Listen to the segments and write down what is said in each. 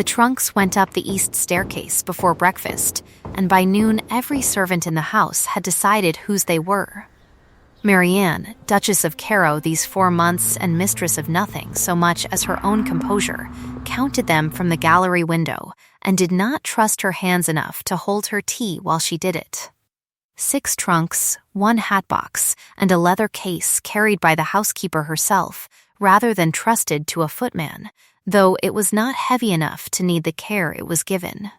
The trunks went up the east staircase before breakfast, and by noon every servant in the house had decided whose they were. Marianne, Duchess of Caro these 4 months and mistress of nothing so much as her own composure, counted them from the gallery window and did not trust her hands enough to hold her tea while she did it. 6 trunks, 1 hatbox, and a leather case carried by the housekeeper herself rather than trusted to a footman, though it was not heavy enough to need the care it was given.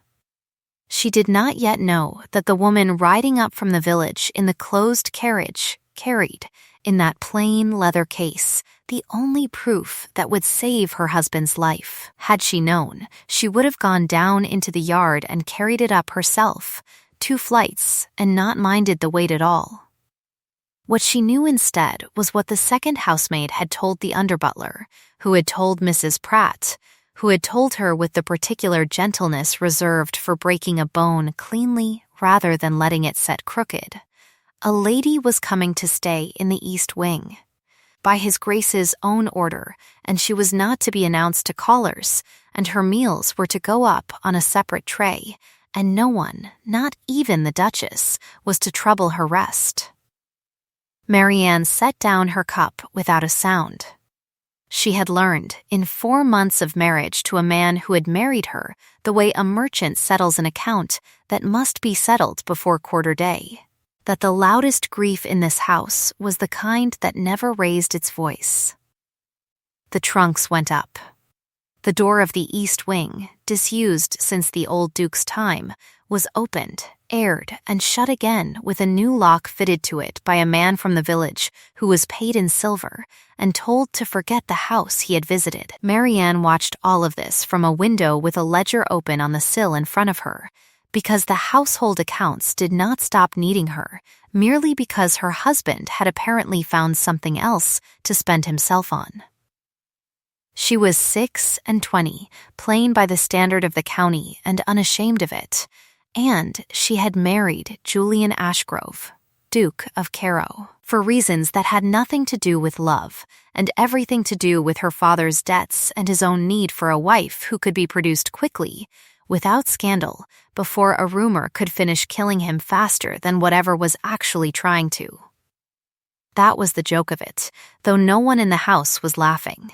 She did not yet know that the woman riding up from the village in the closed carriage carried, in that plain leather case, the only proof that would save her husband's life. Had she known, she would have gone down into the yard and carried it up herself, 2 flights, and not minded the weight at all. What she knew instead was what the second housemaid had told the under-butler, who had told Mrs. Pratt, who had told her with the particular gentleness reserved for breaking a bone cleanly rather than letting it set crooked. A lady was coming to stay in the East Wing, by His Grace's own order, and she was not to be announced to callers, and her meals were to go up on a separate tray, and no one, not even the Duchess, was to trouble her rest. Marianne set down her cup without a sound. She had learned, in 4 months of marriage to a man who had married her, the way a merchant settles an account that must be settled before quarter day, that the loudest grief in this house was the kind that never raised its voice. The trunks went up. The door of the East Wing, disused since the old Duke's time, was opened, aired, and shut again with a new lock fitted to it by a man from the village who was paid in silver and told to forget the house he had visited. Marianne watched all of this from a window with a ledger open on the sill in front of her, because the household accounts did not stop needing her, merely because her husband had apparently found something else to spend himself on. She was 26, plain by the standard of the county and unashamed of it, and she had married Julian Ashgrove, Duke of Caro, for reasons that had nothing to do with love and everything to do with her father's debts and his own need for a wife who could be produced quickly, without scandal, before a rumor could finish killing him faster than whatever was actually trying to. That was the joke of it, though no one in the house was laughing.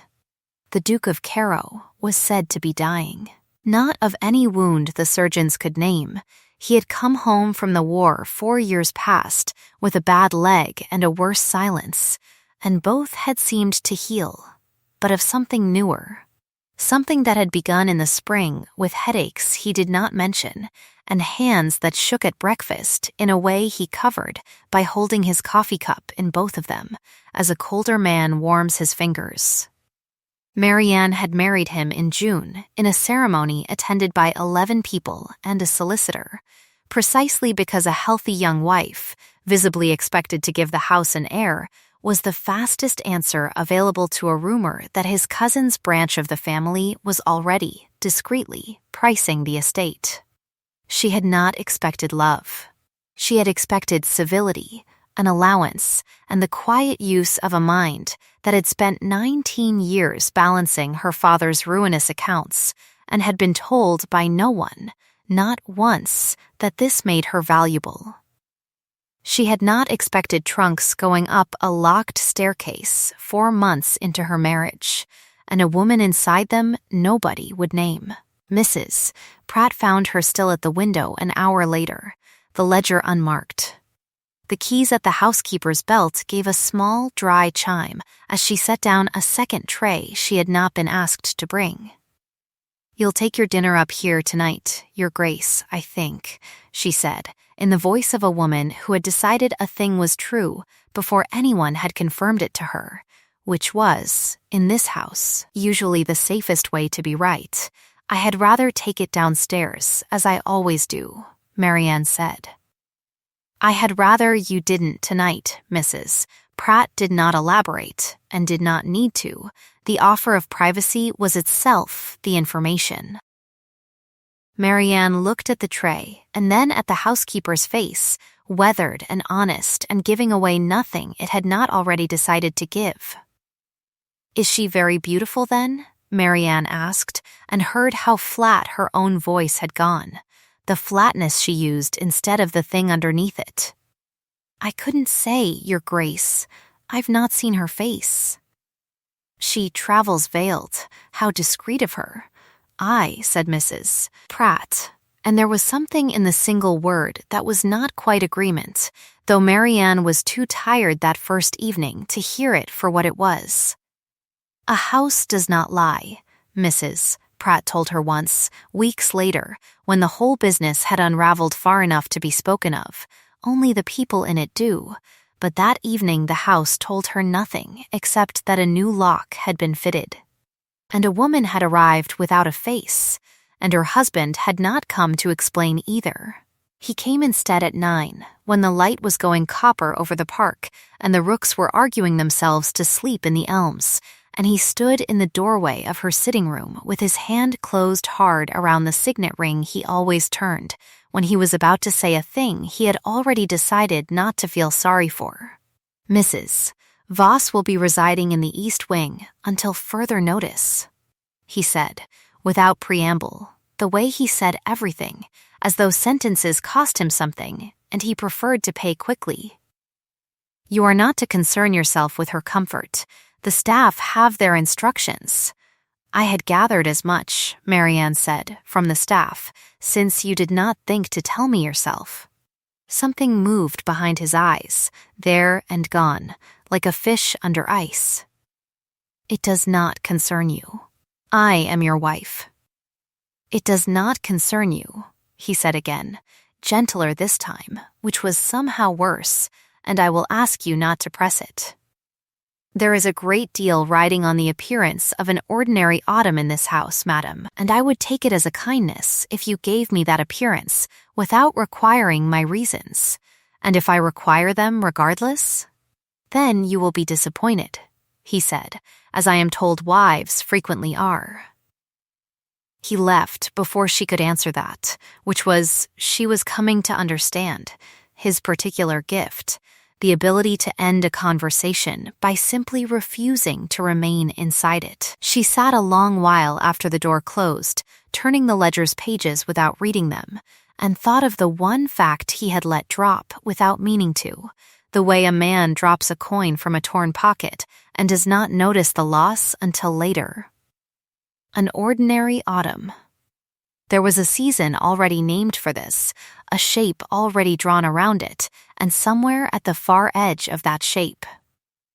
The Duke of Caro was said to be dying. Not of any wound the surgeons could name. He had come home from the war 4 years past with a bad leg and a worse silence, and both had seemed to heal, but of something newer. Something that had begun in the spring with headaches he did not mention, and hands that shook at breakfast in a way he covered by holding his coffee cup in both of them, as a colder man warms his fingers. Marianne had married him in June in a ceremony attended by 11 people and a solicitor, precisely because a healthy young wife, visibly expected to give the house an heir, was the fastest answer available to a rumor that his cousin's branch of the family was already, discreetly, pricing the estate. She had not expected love. She had expected civility, an allowance, and the quiet use of a mind that had spent 19 years balancing her father's ruinous accounts and had been told by no one, not once, that this made her valuable. She had not expected trunks going up a locked staircase 4 months into her marriage, and a woman inside them nobody would name. Mrs. Pratt found her still at the window an hour later, the ledger unmarked. The keys at the housekeeper's belt gave a small, dry chime as she set down a second tray she had not been asked to bring. "You'll take your dinner up here tonight, Your Grace, I think," she said, in the voice of a woman who had decided a thing was true before anyone had confirmed it to her, which was, in this house, usually the safest way to be right. "I had rather take it downstairs, as I always do," Marianne said. "I had rather you didn't tonight, Mrs." Pratt did not elaborate, and did not need to. The offer of privacy was itself the information. Marianne looked at the tray, and then at the housekeeper's face, weathered and honest and giving away nothing it had not already decided to give. "Is she very beautiful, then?" Marianne asked, and heard how flat her own voice had gone, the flatness she used instead of the thing underneath it. I couldn't say, Your Grace. I've not seen her face. She travels veiled. How discreet of her. I, said Mrs. Pratt, and there was something in the single word that was not quite agreement, though Marianne was too tired that first evening to hear it for what it was. A house does not lie, Mrs. Pratt told her once, weeks later, when the whole business had unraveled far enough to be spoken of. Only the people in it do. But that evening the house told her nothing except that a new lock had been fitted. And a woman had arrived without a face, and her husband had not come to explain either. He came instead at 9, when the light was going copper over the park, and the rooks were arguing themselves to sleep in the elms, and he stood in the doorway of her sitting room with his hand closed hard around the signet ring he always turned, when he was about to say a thing he had already decided not to feel sorry for. Mrs. Voss will be residing in the East Wing until further notice, he said, without preamble, the way he said everything, as though sentences cost him something, and he preferred to pay quickly. You are not to concern yourself with her comfort. The staff have their instructions. I had gathered as much, Marianne said, from the staff, since you did not think to tell me yourself. Something moved behind his eyes, there and gone, like a fish under ice. It does not concern you. I am your wife. It does not concern you, he said again, gentler this time, which was somehow worse, and I will ask you not to press it. There is a great deal riding on the appearance of an ordinary autumn in this house, madam, and I would take it as a kindness if you gave me that appearance without requiring my reasons. And if I require them regardless, then you will be disappointed, he said, as I am told wives frequently are. He left before she could answer that, which was, she was coming to understand, his particular gift, the ability to end a conversation by simply refusing to remain inside it. She sat a long while after the door closed, turning the ledger's pages without reading them, and thought of the one fact he had let drop without meaning to, the way a man drops a coin from a torn pocket and does not notice the loss until later. An ordinary autumn. There was a season already named for this, a shape already drawn around it, and somewhere at the far edge of that shape.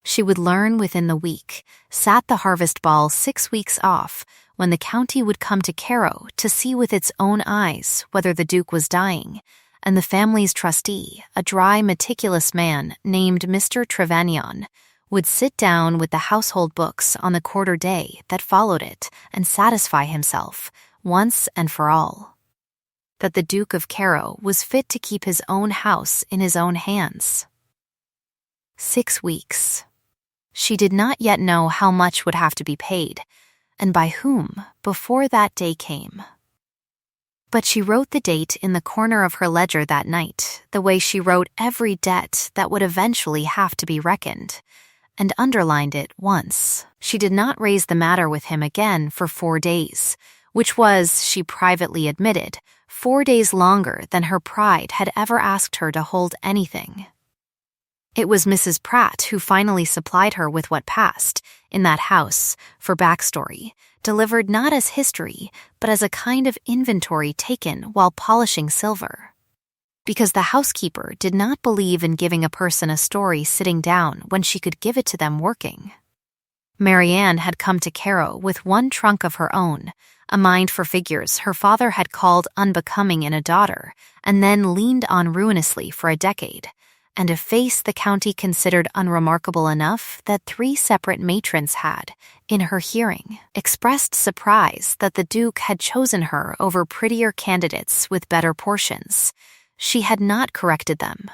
She would learn within the week, sat the harvest ball 6 weeks off, when the county would come to Cairo to see with its own eyes whether the Duke was dying, and the family's trustee, a dry, meticulous man named Mr. Trevanion, would sit down with the household books on the quarter day that followed it and satisfy himself, once and for all, that the Duke of Cairo was fit to keep his own house in his own hands. 6 weeks. She did not yet know how much would have to be paid, and by whom, before that day came. But she wrote the date in the corner of her ledger that night, the way she wrote every debt that would eventually have to be reckoned, and underlined it once. She did not raise the matter with him again for 4 days, which was, she privately admitted, 4 days longer than her pride had ever asked her to hold anything. It was Mrs. Pratt who finally supplied her with what passed, in that house, for backstory, delivered not as history, but as a kind of inventory taken while polishing silver. Because the housekeeper did not believe in giving a person a story sitting down when she could give it to them working. Marianne had come to Cairo with one trunk of her own, a mind for figures her father had called unbecoming in a daughter, and then leaned on ruinously for a decade, and a face the county considered unremarkable enough that 3 separate matrons had, in her hearing, expressed surprise that the Duke had chosen her over prettier candidates with better portions. She had not corrected them.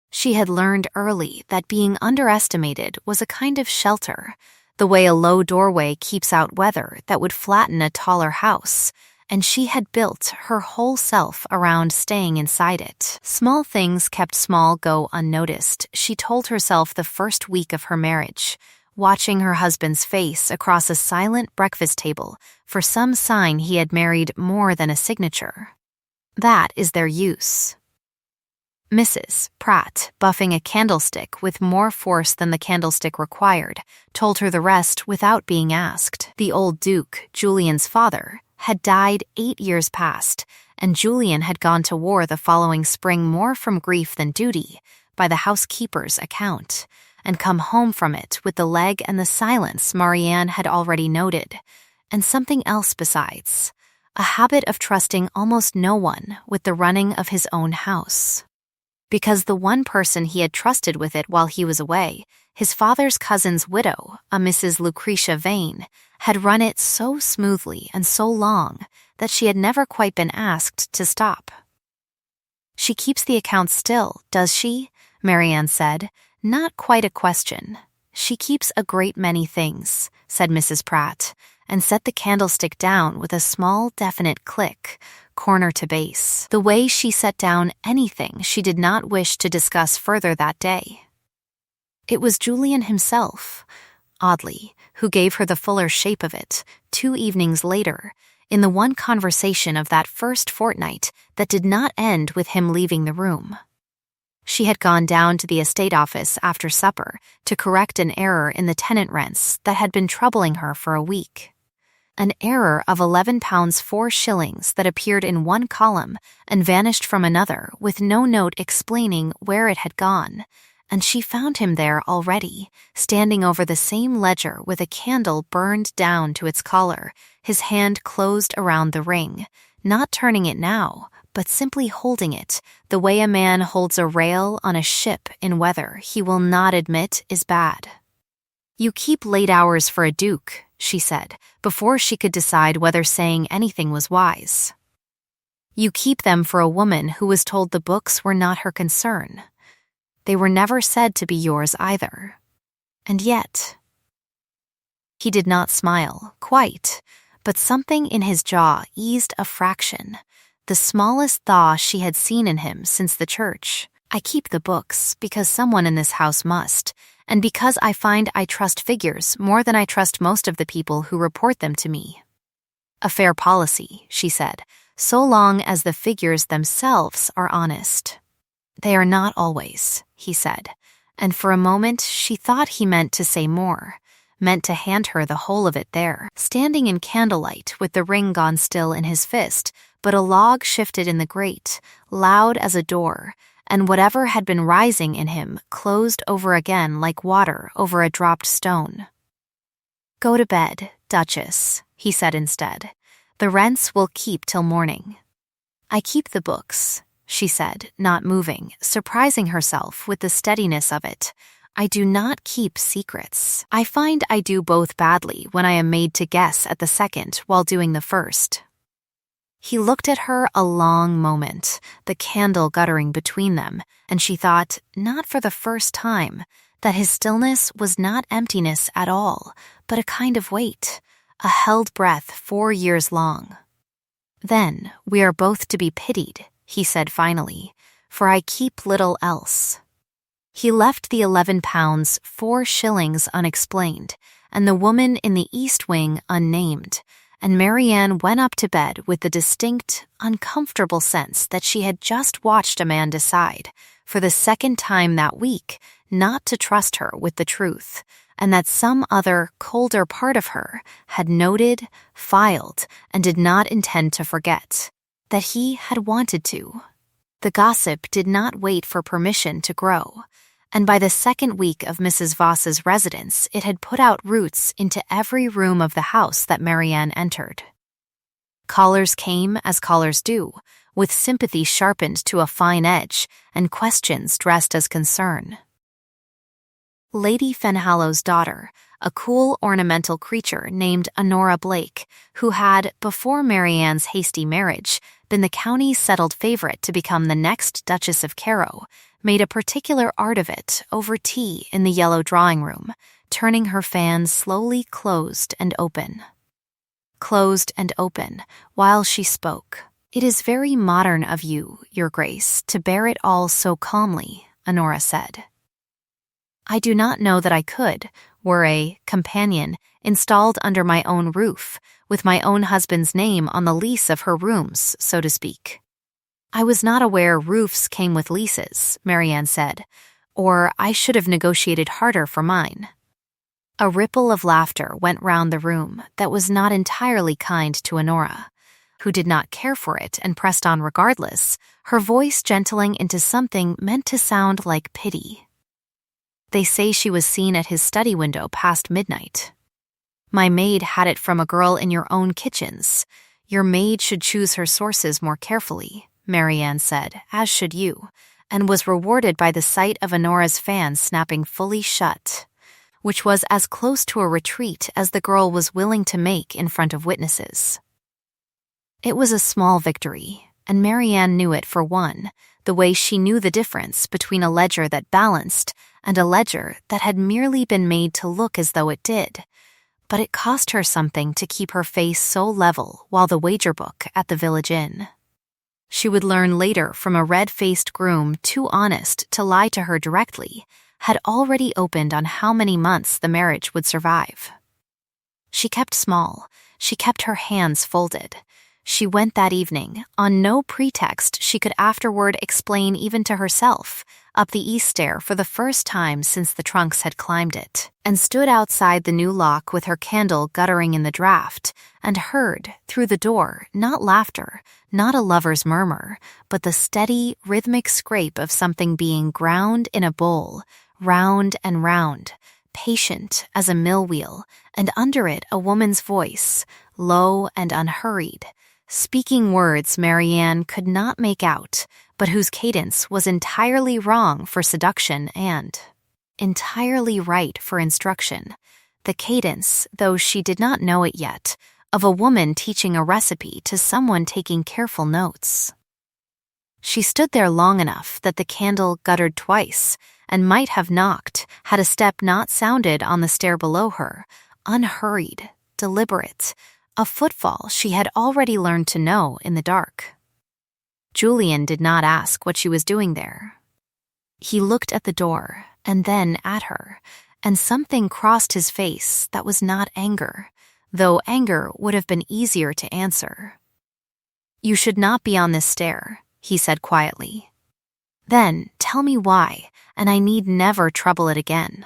She had learned early that being underestimated was a kind of shelter, the way a low doorway keeps out weather that would flatten a taller house, and she had built her whole self around staying inside it. Small things kept small go unnoticed, she told herself the first week of her marriage, watching her husband's face across a silent breakfast table for some sign he had married more than a signature. That is their use. Mrs. Pratt, buffing a candlestick with more force than the candlestick required, told her the rest without being asked. The old Duke, Julian's father, had died 8 years past, and Julian had gone to war the following spring more from grief than duty, by the housekeeper's account, and come home from it with the leg and the silence Marianne had already noted, and something else besides, a habit of trusting almost no one with the running of his own house. Because the one person he had trusted with it while he was away, his father's cousin's widow, a Mrs. Lucretia Vane, had run it so smoothly and so long that she had never quite been asked to stop. "She keeps the accounts still, does she?" Marianne said. "Not quite a question. She keeps a great many things," said Mrs. Pratt, and set the candlestick down with a small, definite click, corner to base, the way she set down anything she did not wish to discuss further that day. It was Julian himself, oddly, who gave her the fuller shape of it 2 evenings later, in the one conversation of that first fortnight that did not end with him leaving the room. She had gone down to the estate office after supper to correct an error in the tenant rents that had been troubling her for a week. An error of £11 4 shillings that appeared in one column and vanished from another with no note explaining where it had gone, and she found him there already, standing over the same ledger with a candle burned down to its collar, his hand closed around the ring, not turning it now, but simply holding it, the way a man holds a rail on a ship in weather he will not admit is bad. "You keep late hours for a duke," she said, before she could decide whether saying anything was wise. "You keep them for a woman who was told the books were not her concern. They were never said to be yours either. And yet—" He did not smile, quite, but something in his jaw eased a fraction, the smallest thaw she had seen in him since the church. "I keep the books because someone in this house must, and because I find I trust figures more than I trust most of the people who report them to me." "A fair policy," she said, "so long as the figures themselves are honest." "They are not always," he said, and for a moment she thought he meant to say more, meant to hand her the whole of it there, standing in candlelight with the ring gone still in his fist, but a log shifted in the grate, loud as a door, and whatever had been rising in him closed over again like water over a dropped stone. "Go to bed, Duchess," he said instead. "The rents will keep till morning." "I keep the books," she said, not moving, surprising herself with the steadiness of it. "I do not keep secrets. I find I do both badly when I am made to guess at the second while doing the first." He looked at her a long moment, the candle guttering between them, and she thought, not for the first time, that his stillness was not emptiness at all, but a kind of weight, a held breath 4 years long. "Then we are both to be pitied," he said finally, "for I keep little else." He left the £11 4 shillings unexplained, and the woman in the east wing unnamed, and Marianne went up to bed with the distinct, uncomfortable sense that she had just watched a man decide, for the second time that week, not to trust her with the truth, and that some other, colder part of her had noted, filed, and did not intend to forget, that he had wanted to. The gossip did not wait for permission to grow, and by the second week of Mrs. Voss's residence it had put out roots into every room of the house that Marianne entered. Callers came as callers do, with sympathy sharpened to a fine edge and questions dressed as concern. Lady Fenhallow's daughter, a cool ornamental creature named Honora Blake, who had, before Marianne's hasty marriage, been the county's settled favorite to become the next Duchess of Carow, made a particular art of it over tea in the yellow drawing-room, turning her fan slowly closed and open. Closed and open, while she spoke. "It is very modern of you, Your Grace, to bear it all so calmly," Honora said. "I do not know that I could, were a companion installed under my own roof, with my own husband's name on the lease of her rooms, so to speak. I was not aware roofs came with leases, Marianne said, or I should have negotiated harder for mine. A ripple of laughter went round the room that was not entirely kind to Honora, who did not care for it and pressed on regardless, her voice gentling into something meant to sound like pity. They say she was seen at his study window past midnight. My maid had it from a girl in your own kitchens. Your maid should choose her sources more carefully, Marianne said, as should you, and was rewarded by the sight of Honora's fan snapping fully shut, which was as close to a retreat as the girl was willing to make in front of witnesses. It was a small victory, and Marianne knew it for one, the way she knew the difference between a ledger that balanced and a ledger that had merely been made to look as though it did. But it cost her something to keep her face so level while the wager book at the village inn. She would learn later from a red-faced groom too honest to lie to her directly, had already opened on how many months the marriage would survive. She kept small. She kept her hands folded. She went that evening, on no pretext she could afterward explain even to herself, up the east stair for the first time since the Trunks had climbed it, and stood outside the new lock with her candle guttering in the draught, and heard, through the door, not laughter, not a lover's murmur, but the steady, rhythmic scrape of something being ground in a bowl, round and round, patient as a mill wheel, and under it a woman's voice, low and unhurried, speaking words Marianne could not make out, but whose cadence was entirely wrong for seduction and entirely right for instruction. The cadence, though she did not know it yet, of a woman teaching a recipe to someone taking careful notes. She stood there long enough that the candle guttered twice, and might have knocked had a step not sounded on the stair below her, unhurried, deliberate, a footfall she had already learned to know in the dark. Julian did not ask what she was doing there. He looked at the door, and then at her, and something crossed his face that was not anger, though anger would have been easier to answer. "You should not be on this stair," he said quietly. "Then tell me why, and I need never trouble it again."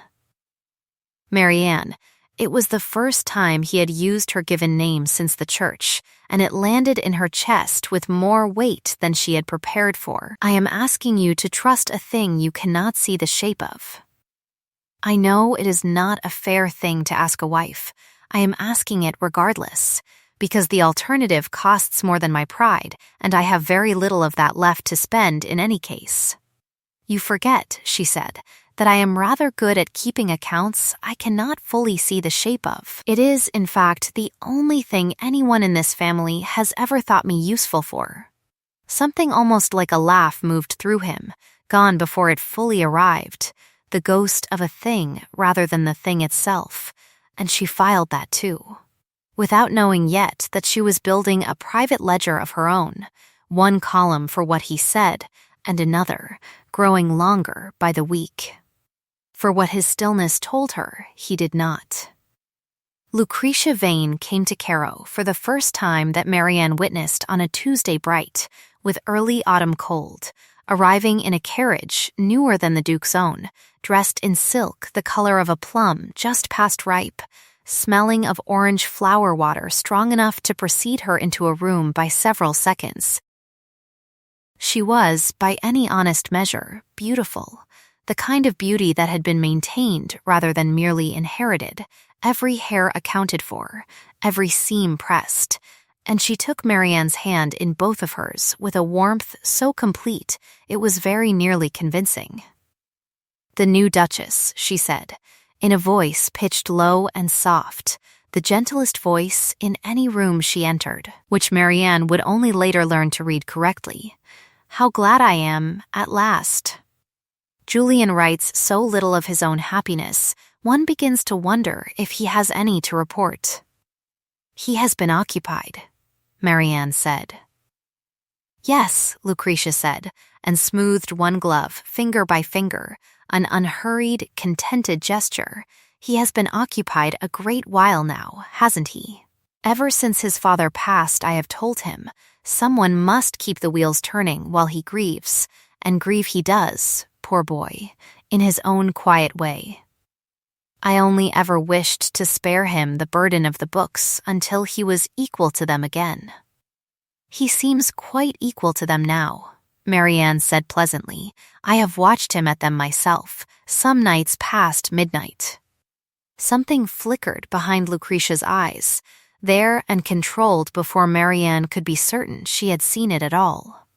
Marianne, it was the first time he had used her given name since the church, and it landed in her chest with more weight than she had prepared for. "I am asking you to trust a thing you cannot see the shape of. I know it is not a fair thing to ask a wife. I am asking it regardless, because the alternative costs more than my pride, and I have very little of that left to spend in any case. You forget," she said, "that I am rather good at keeping accounts I cannot fully see the shape of. It is, in fact, the only thing anyone in this family has ever thought me useful for." Something almost like a laugh moved through him, gone before it fully arrived, the ghost of a thing rather than the thing itself, and she filed that too, without knowing yet that she was building a private ledger of her own, one column for what he said, and another, growing longer by the week. For what his stillness told her, he did not. Lucretia Vane came to Cairo for the first time that Marianne witnessed on a Tuesday bright, with early autumn cold, arriving in a carriage newer than the Duke's own, dressed in silk the color of a plum just past ripe, smelling of orange flower water strong enough to precede her into a room by several seconds. She was, by any honest measure, beautiful, the kind of beauty that had been maintained rather than merely inherited, every hair accounted for, every seam pressed, and she took Marianne's hand in both of hers with a warmth so complete it was very nearly convincing. "The new Duchess," she said, in a voice pitched low and soft, the gentlest voice in any room she entered, which Marianne would only later learn to read correctly. "How glad I am, at last." Julian writes so little of his own happiness, one begins to wonder if he has any to report. "He has been occupied," Marianne said. "Yes," Lucretia said, and smoothed one glove, finger by finger, an unhurried, contented gesture. He has been occupied a great while now, hasn't he? Ever since his father passed, I have told him, someone must keep the wheels turning while he grieves, and grieve he does, poor boy, in his own quiet way. I only ever wished to spare him the burden of the books until he was equal to them again. He seems quite equal to them now, Marianne said pleasantly. I have watched him at them myself, some nights past midnight. Something flickered behind Lucretia's eyes, there and controlled before Marianne could be certain she had seen it at all.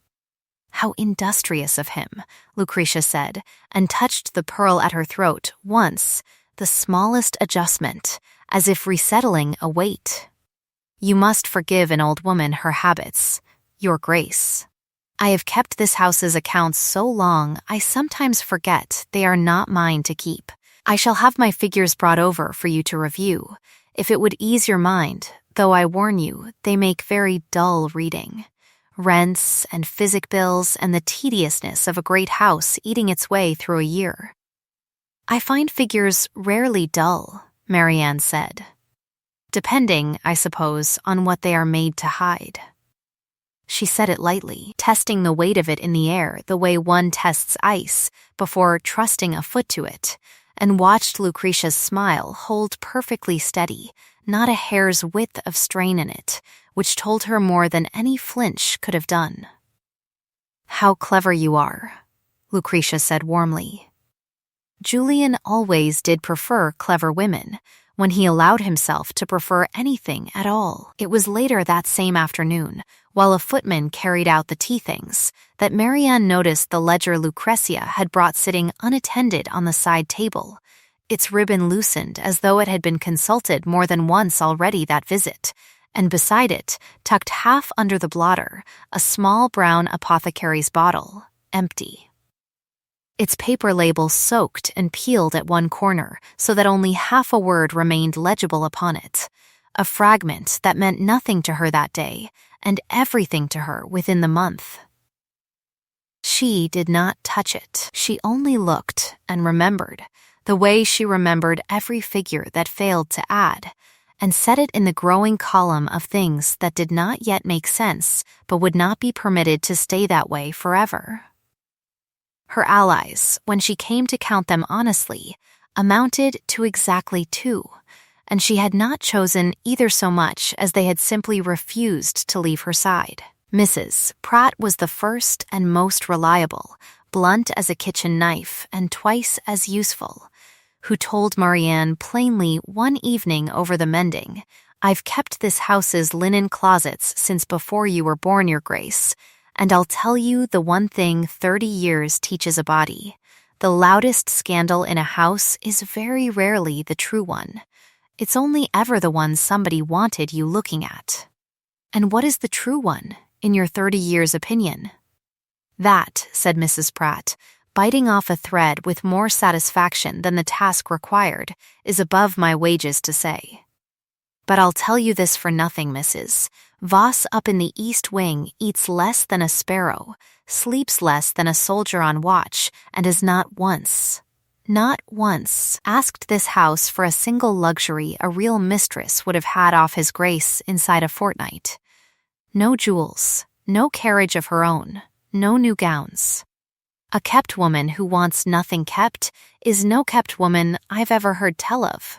How industrious of him, Lucretia said, and touched the pearl at her throat once, the smallest adjustment, as if resettling a weight. You must forgive an old woman her habits, your grace. I have kept this house's accounts so long I sometimes forget they are not mine to keep. I shall have my figures brought over for you to review, if it would ease your mind, though I warn you, they make very dull reading. Rents and physic bills and the tediousness of a great house eating its way through a year. I find figures rarely dull, Marianne said. Depending, I suppose, on what they are made to hide. She said it lightly, testing the weight of it in the air the way one tests ice before trusting a foot to it, and watched Lucretia's smile hold perfectly steady, not a hair's width of strain in it, which told her more than any flinch could have done. How clever you are, Lucretia said warmly. Julian always did prefer clever women, when he allowed himself to prefer anything at all. It was later that same afternoon, while a footman carried out the tea things, that Marianne noticed the ledger Lucretia had brought sitting unattended on the side table, its ribbon loosened as though it had been consulted more than once already that visit, and beside it, tucked half under the blotter, a small brown apothecary's bottle, empty. Its paper label soaked and peeled at one corner so that only half a word remained legible upon it, a fragment that meant nothing to her that day and everything to her within the month. She did not touch it. She only looked and remembered, the way she remembered every figure that failed to add, and set it in the growing column of things that did not yet make sense but would not be permitted to stay that way forever. Her allies, when she came to count them honestly, amounted to exactly 2, and she had not chosen either so much as they had simply refused to leave her side. Mrs. Pratt was the first and most reliable, blunt as a kitchen knife and twice as useful, who told Marianne plainly one evening over the mending, I've kept this house's linen closets since before you were born, your grace, and I'll tell you the one thing 30 years teaches a body. The loudest scandal in a house is very rarely the true one. It's only ever the one somebody wanted you looking at. And what is the true one, in your 30 years' opinion? That, said Mrs. Pratt, biting off a thread with more satisfaction than the task required, is above my wages to say. But I'll tell you this for nothing, Mrs. Voss up in the east wing eats less than a sparrow, sleeps less than a soldier on watch, and has not once asked this house for a single luxury a real mistress would have had off his grace inside a fortnight. No jewels, no carriage of her own, no new gowns. A kept woman who wants nothing kept is no kept woman I've ever heard tell of.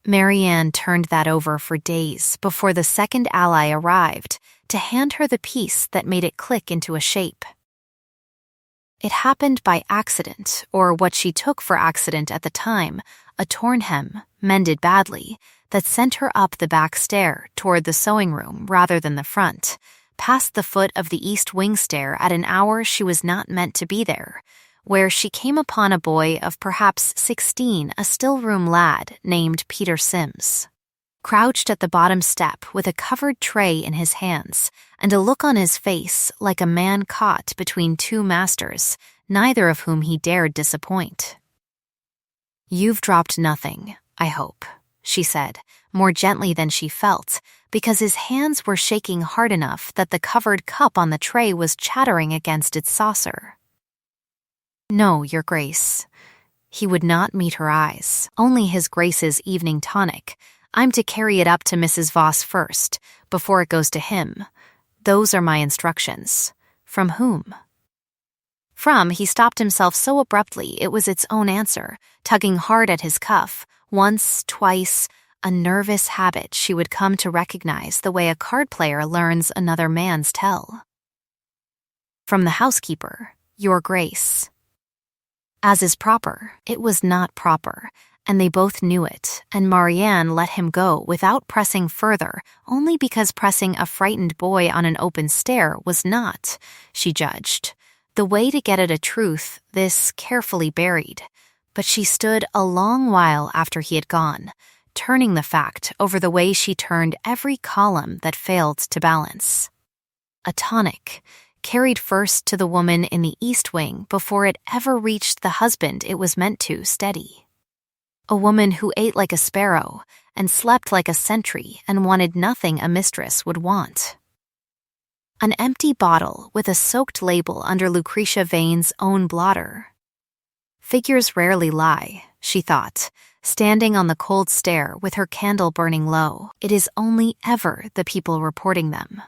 Marianne turned that over for days before the second ally arrived to hand her the piece that made it click into a shape. It happened by accident, or what she took for accident at the time, a torn hem, mended badly, that sent her up the back stair toward the sewing room rather than the front, past the foot of the east wing stair at an hour she was not meant to be there, where she came upon a boy of perhaps 16, a still-room lad named Peter Sims, crouched at the bottom step with a covered tray in his hands and a look on his face like a man caught between 2 masters, neither of whom he dared disappoint. You've dropped nothing, I hope, she said, more gently than she felt, because his hands were shaking hard enough that the covered cup on the tray was chattering against its saucer. No, your grace. He would not meet her eyes, only his Grace's evening tonic. I'm to carry it up to Mrs. Voss first, before it goes to him. Those are my instructions. From whom? He stopped himself so abruptly it was its own answer, tugging hard at his cuff, once, twice, a nervous habit she would come to recognize the way a card player learns another man's tell. From the housekeeper, Your Grace. As is proper, it was not proper, and they both knew it, and Marianne let him go without pressing further, only because pressing a frightened boy on an open stair was not, she judged, the way to get at a truth this carefully buried. But she stood a long while after he had gone, turning the fact over the way she turned every column that failed to balance. A tonic, carried first to the woman in the east wing before it ever reached the husband it was meant to steady. A woman who ate like a sparrow and slept like a sentry and wanted nothing a mistress would want. An empty bottle with a soaked label under Lucretia Vane's own blotter. Figures rarely lie, she thought, standing on the cold stair with her candle burning low. It is only ever the people reporting them.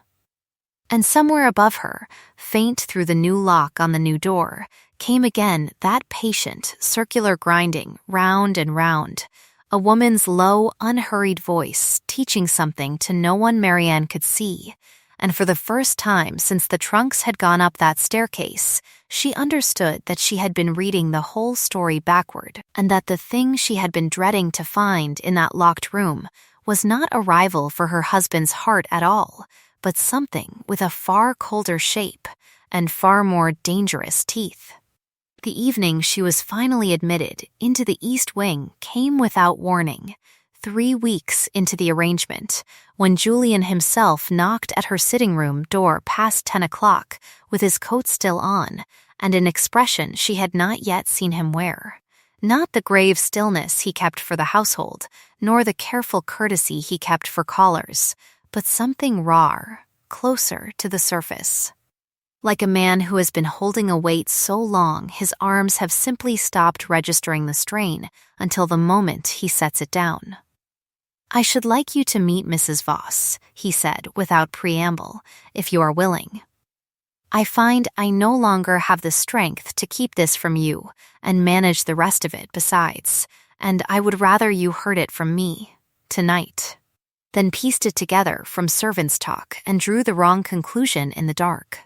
And somewhere above her, faint through the new lock on the new door, came again that patient, circular grinding, round and round, a woman's low, unhurried voice teaching something to no one Marianne could see, and for the first time since the trunks had gone up that staircase, she understood that she had been reading the whole story backward, and that the thing she had been dreading to find in that locked room was not a rival for her husband's heart at all, but something with a far colder shape and far more dangerous teeth. The evening she was finally admitted into the East Wing came without warning, 3 weeks into the arrangement, when Julian himself knocked at her sitting room door past 10 o'clock with his coat still on and an expression she had not yet seen him wear. Not the grave stillness he kept for the household, nor the careful courtesy he kept for callers, but something raw, closer to the surface. Like a man who has been holding a weight so long his arms have simply stopped registering the strain until the moment he sets it down. I should like you to meet Mrs. Voss, he said without preamble, if you are willing. I find I no longer have the strength to keep this from you and manage the rest of it besides, and I would rather you heard it from me, tonight. Then pieced it together from servants' talk and drew the wrong conclusion in the dark.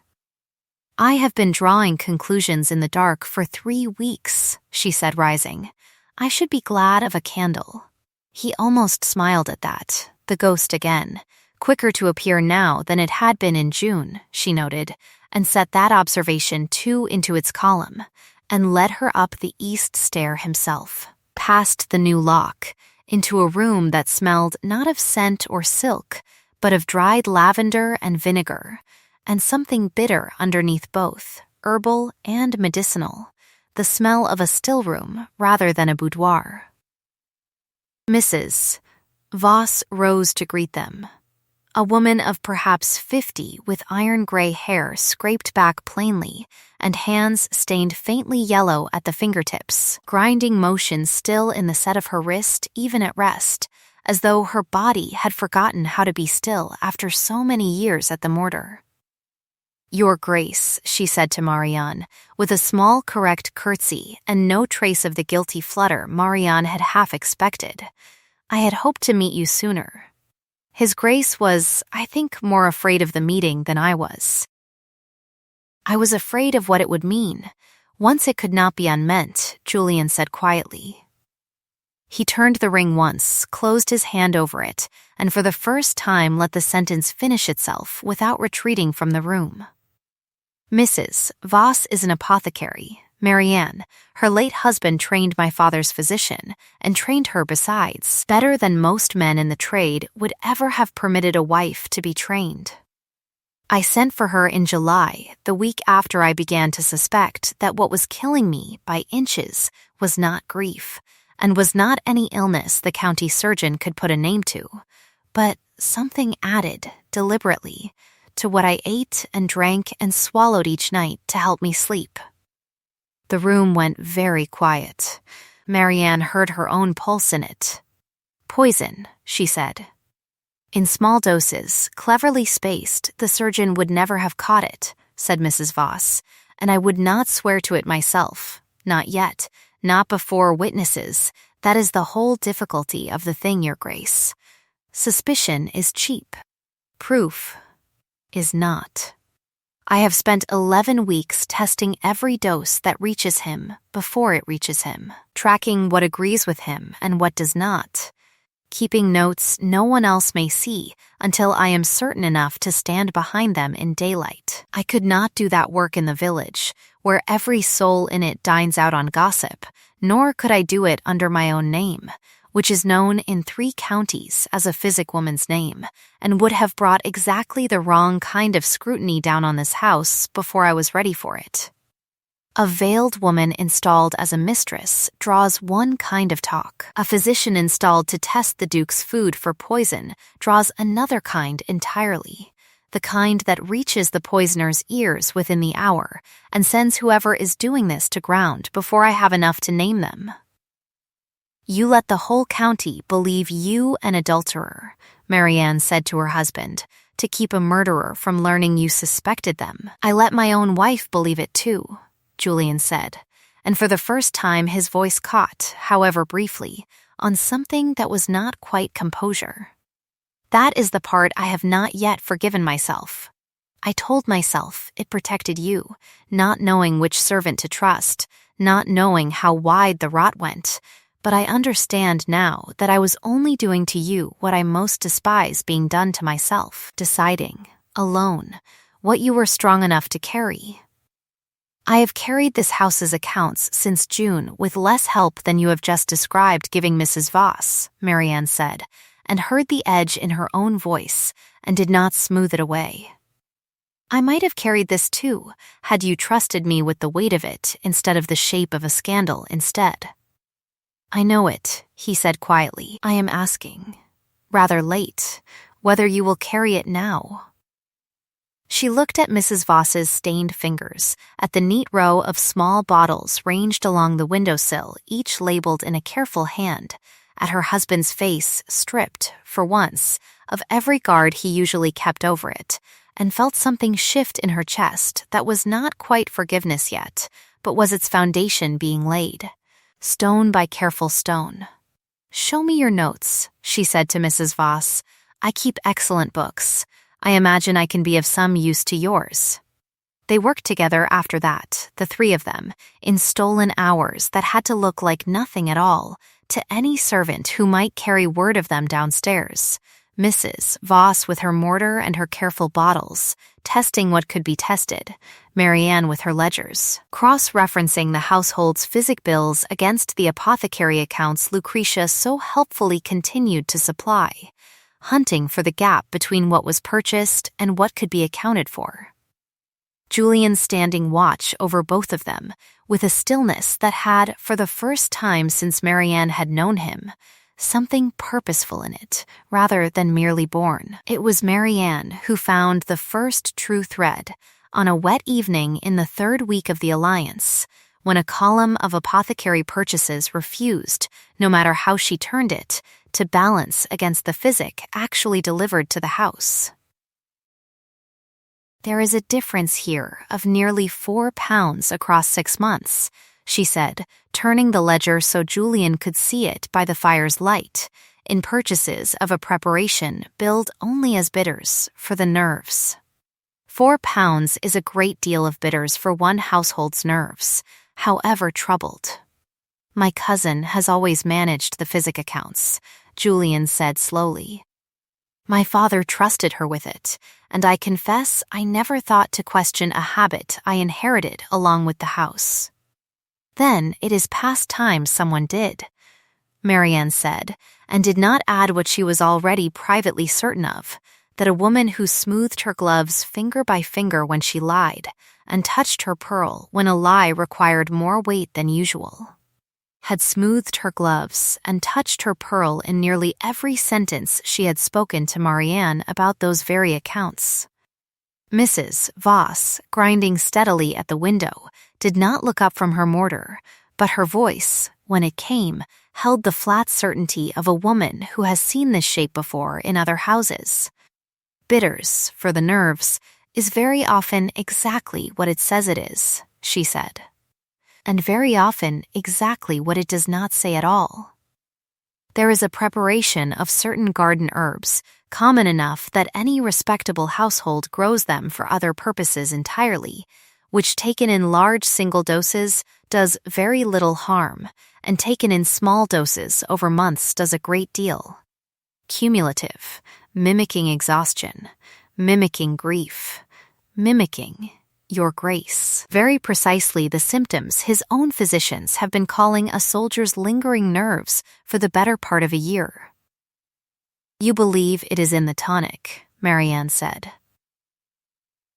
I have been drawing conclusions in the dark for 3 weeks, she said, rising. I should be glad of a candle. He almost smiled at that, the ghost again, quicker to appear now than it had been in June, she noted, and set that observation too into its column, and led her up the east stair himself, past the new lock, into a room that smelled not of scent or silk, but of dried lavender and vinegar, and something bitter underneath both, herbal and medicinal, the smell of a still room rather than a boudoir. Mrs. Voss rose to greet them. A woman of perhaps 50 with iron-gray hair scraped back plainly and hands stained faintly yellow at the fingertips, grinding motion still in the set of her wrist even at rest, as though her body had forgotten how to be still after so many years at the mortar. Your Grace, she said to Marianne, with a small correct curtsy and no trace of the guilty flutter Marianne had half expected. I had hoped to meet you sooner. His Grace was, I think, more afraid of the meeting than I was. I was afraid of what it would mean. Once it could not be unmeant, Julian said quietly. He turned the ring once, closed his hand over it, and for the first time let the sentence finish itself without retreating from the room. Mrs. Voss is an apothecary. Marianne, her late husband trained my father's physician, and trained her besides, better than most men in the trade would ever have permitted a wife to be trained. I sent for her in July, the week after I began to suspect that what was killing me by inches was not grief, and was not any illness the county surgeon could put a name to, but something added, deliberately, to what I ate and drank and swallowed each night to help me sleep. The room went very quiet. Marianne heard her own pulse in it. "Poison," she said. "In small doses, cleverly spaced, the surgeon would never have caught it," said Mrs. Voss, "and I would not swear to it myself. Not yet. Not before witnesses. That is the whole difficulty of the thing, Your Grace. Suspicion is cheap. Proof is not. I have spent 11 weeks testing every dose that reaches him before it reaches him, tracking what agrees with him and what does not, keeping notes no one else may see until I am certain enough to stand behind them in daylight. I could not do that work in the village, where every soul in it dines out on gossip, nor could I do it under my own name, which is known in 3 counties as a physic woman's name, and would have brought exactly the wrong kind of scrutiny down on this house before I was ready for it. A veiled woman installed as a mistress draws one kind of talk. A physician installed to test the Duke's food for poison draws another kind entirely, the kind that reaches the poisoner's ears within the hour and sends whoever is doing this to ground before I have enough to name them. You let the whole county believe you an adulterer, Marianne said to her husband, to keep a murderer from learning you suspected them. I let my own wife believe it too, Julian said, and for the first time his voice caught, however briefly, on something that was not quite composure. That is the part I have not yet forgiven myself. I told myself it protected you, not knowing which servant to trust, not knowing how wide the rot went, but I understand now that I was only doing to you what I most despise being done to myself, deciding, alone, what you were strong enough to carry. I have carried this house's accounts since June with less help than you have just described giving Mrs. Voss, Marianne said, and heard the edge in her own voice, and did not smooth it away. I might have carried this too, had you trusted me with the weight of it instead of the shape of a scandal instead. I know it, he said quietly. I am asking, rather late, whether you will carry it now. She looked at Mrs. Voss's stained fingers, at the neat row of small bottles ranged along the windowsill, each labeled in a careful hand, at her husband's face stripped, for once, of every guard he usually kept over it, and felt something shift in her chest that was not quite forgiveness yet, but was its foundation being laid, stone by careful stone. Show me your notes, she said to Mrs. Voss. I keep excellent books. I imagine I can be of some use to yours. They worked together after that, the 3 of them, in stolen hours that had to look like nothing at all to any servant who might carry word of them downstairs. Mrs. Voss with her mortar and her careful bottles, testing what could be tested, Marianne with her ledgers, cross-referencing the household's physic bills against the apothecary accounts Lucretia so helpfully continued to supply, hunting for the gap between what was purchased and what could be accounted for. Julian standing watch over both of them, with a stillness that had, for the first time since Marianne had known him, something purposeful in it, rather than merely born. It was Marianne who found the first true thread, on a wet evening in the 3rd week of the alliance, when a column of apothecary purchases refused, no matter how she turned it, to balance against the physic actually delivered to the house. There is a difference here of nearly £4 across 6 months, she said, turning the ledger so Julian could see it by the fire's light, in purchases of a preparation billed only as bitters for the nerves. £4 is a great deal of bitters for one household's nerves, however troubled. My cousin has always managed the physic accounts, Julian said slowly. My father trusted her with it, and I confess I never thought to question a habit I inherited along with the house. Then it is past time someone did, Marianne said, and did not add what she was already privately certain of, that a woman who smoothed her gloves finger by finger when she lied, and touched her pearl when a lie required more weight than usual, had smoothed her gloves and touched her pearl in nearly every sentence she had spoken to Marianne about those very accounts. Mrs. Voss, grinding steadily at the window, did not look up from her mortar, but her voice, when it came, held the flat certainty of a woman who has seen this shape before in other houses. Bitters, for the nerves, is very often exactly what it says it is, she said. And very often exactly what it does not say at all. There is a preparation of certain garden herbs, common enough that any respectable household grows them for other purposes entirely, which taken in large single doses does very little harm, and taken in small doses over months does a great deal. Cumulative, mimicking exhaustion, mimicking grief, mimicking your grace. Very precisely the symptoms his own physicians have been calling a soldier's lingering nerves for the better part of a year. You believe it is in the tonic, Marianne said.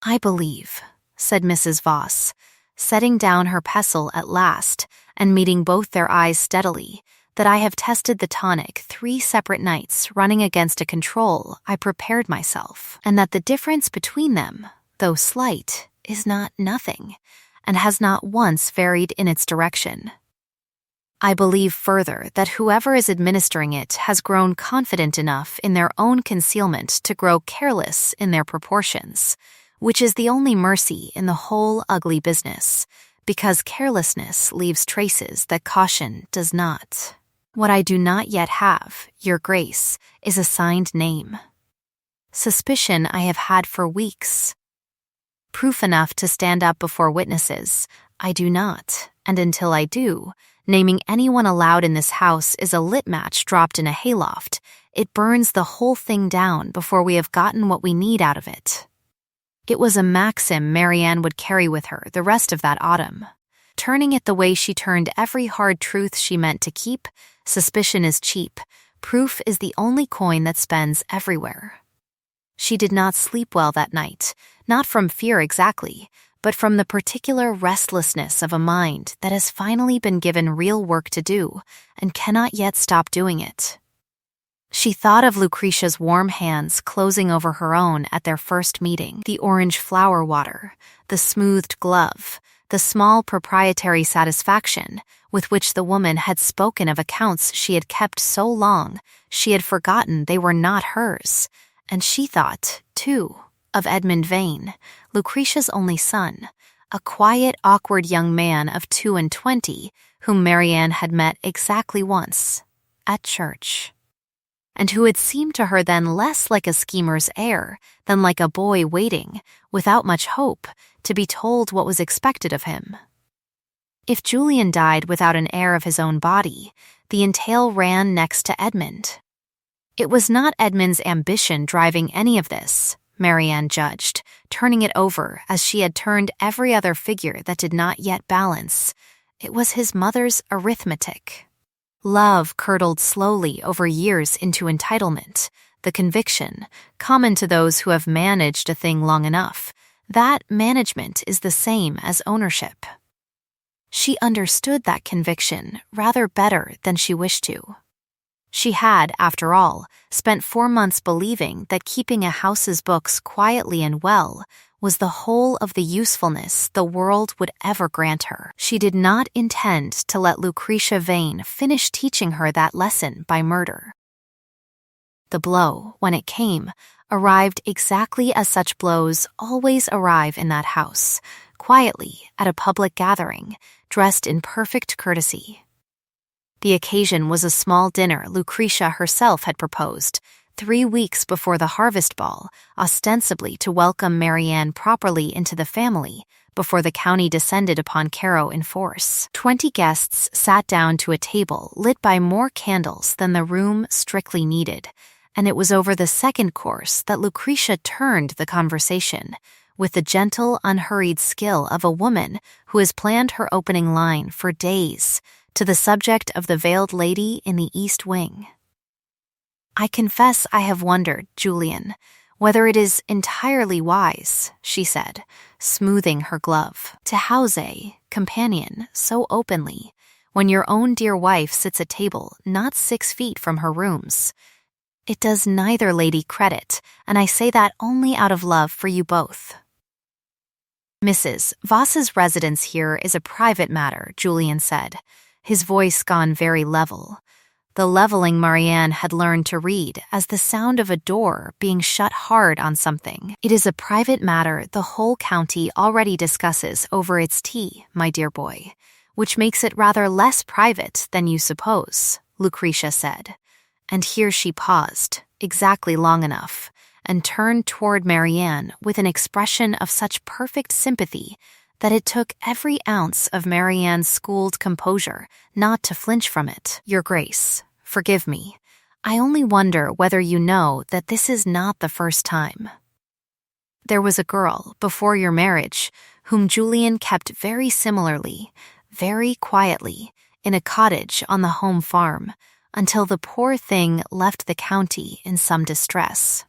I believe, said Mrs. Voss, setting down her pestle at last and meeting both their eyes steadily, that I have tested the tonic 3 separate nights running against a control I prepared myself, and that the difference between them, though slight, is not nothing, and has not once varied in its direction. I believe further that whoever is administering it has grown confident enough in their own concealment to grow careless in their proportions, which is the only mercy in the whole ugly business, because carelessness leaves traces that caution does not. What I do not yet have, Your Grace, is a signed name. Suspicion I have had for weeks. Proof enough to stand up before witnesses, I do not, and until I do, naming anyone allowed in this house is a lit match dropped in a hayloft. It burns the whole thing down before we have gotten what we need out of it. It was a maxim Marianne would carry with her the rest of that autumn. Turning it the way she turned every hard truth she meant to keep, suspicion is cheap, proof is the only coin that spends everywhere. She did not sleep well that night, not from fear exactly, but from the particular restlessness of a mind that has finally been given real work to do and cannot yet stop doing it. She thought of Lucretia's warm hands closing over her own at their first meeting, the orange flower water, the smoothed glove, the small proprietary satisfaction with which the woman had spoken of accounts she had kept so long she had forgotten they were not hers, and she thought, too, of Edmund Vane, Lucretia's only son, a quiet, awkward young man of 22, whom Marianne had met exactly once, at church, and who had seemed to her then less like a schemer's heir than like a boy waiting, without much hope, to be told what was expected of him. If Julian died without an heir of his own body, the entail ran next to Edmund. It was not Edmund's ambition driving any of this, Marianne judged, turning it over as she had turned every other figure that did not yet balance. It was his mother's arithmetic. Love curdled slowly over years into entitlement, the conviction, common to those who have managed a thing long enough, that management is the same as ownership. She understood that conviction rather better than she wished to. She had, after all, spent 4 months believing that keeping a house's books quietly and well was the whole of the usefulness the world would ever grant her. She did not intend to let Lucretia Vane finish teaching her that lesson by murder. The blow, when it came, arrived exactly as such blows always arrive in that house, quietly at a public gathering, dressed in perfect courtesy. The occasion was a small dinner Lucretia herself had proposed, 3 weeks before the harvest ball, ostensibly to welcome Marianne properly into the family, before the county descended upon Cairo in force. 20 guests sat down to a table lit by more candles than the room strictly needed, and it was over the second course that Lucretia turned the conversation, with the gentle, unhurried skill of a woman who has planned her opening line for days, to the subject of the veiled lady in the East Wing. I confess I have wondered, Julian, whether it is entirely wise, she said, smoothing her glove, to house a companion so openly, when your own dear wife sits at table not 6 feet from her rooms. It does neither lady credit, and I say that only out of love for you both. Mrs. Voss's residence here is a private matter, Julian said, his voice gone very level. The leveling Marianne had learned to read as the sound of a door being shut hard on something. It is a private matter the whole county already discusses over its tea, my dear boy, which makes it rather less private than you suppose, Lucretia said. And here she paused, exactly long enough, and turned toward Marianne with an expression of such perfect sympathy that it took every ounce of Marianne's schooled composure not to flinch from it. Your Grace, forgive me. I only wonder whether you know that this is not the first time. There was a girl, before your marriage, whom Julian kept very similarly, very quietly, in a cottage on the home farm, until the poor thing left the county in some distress.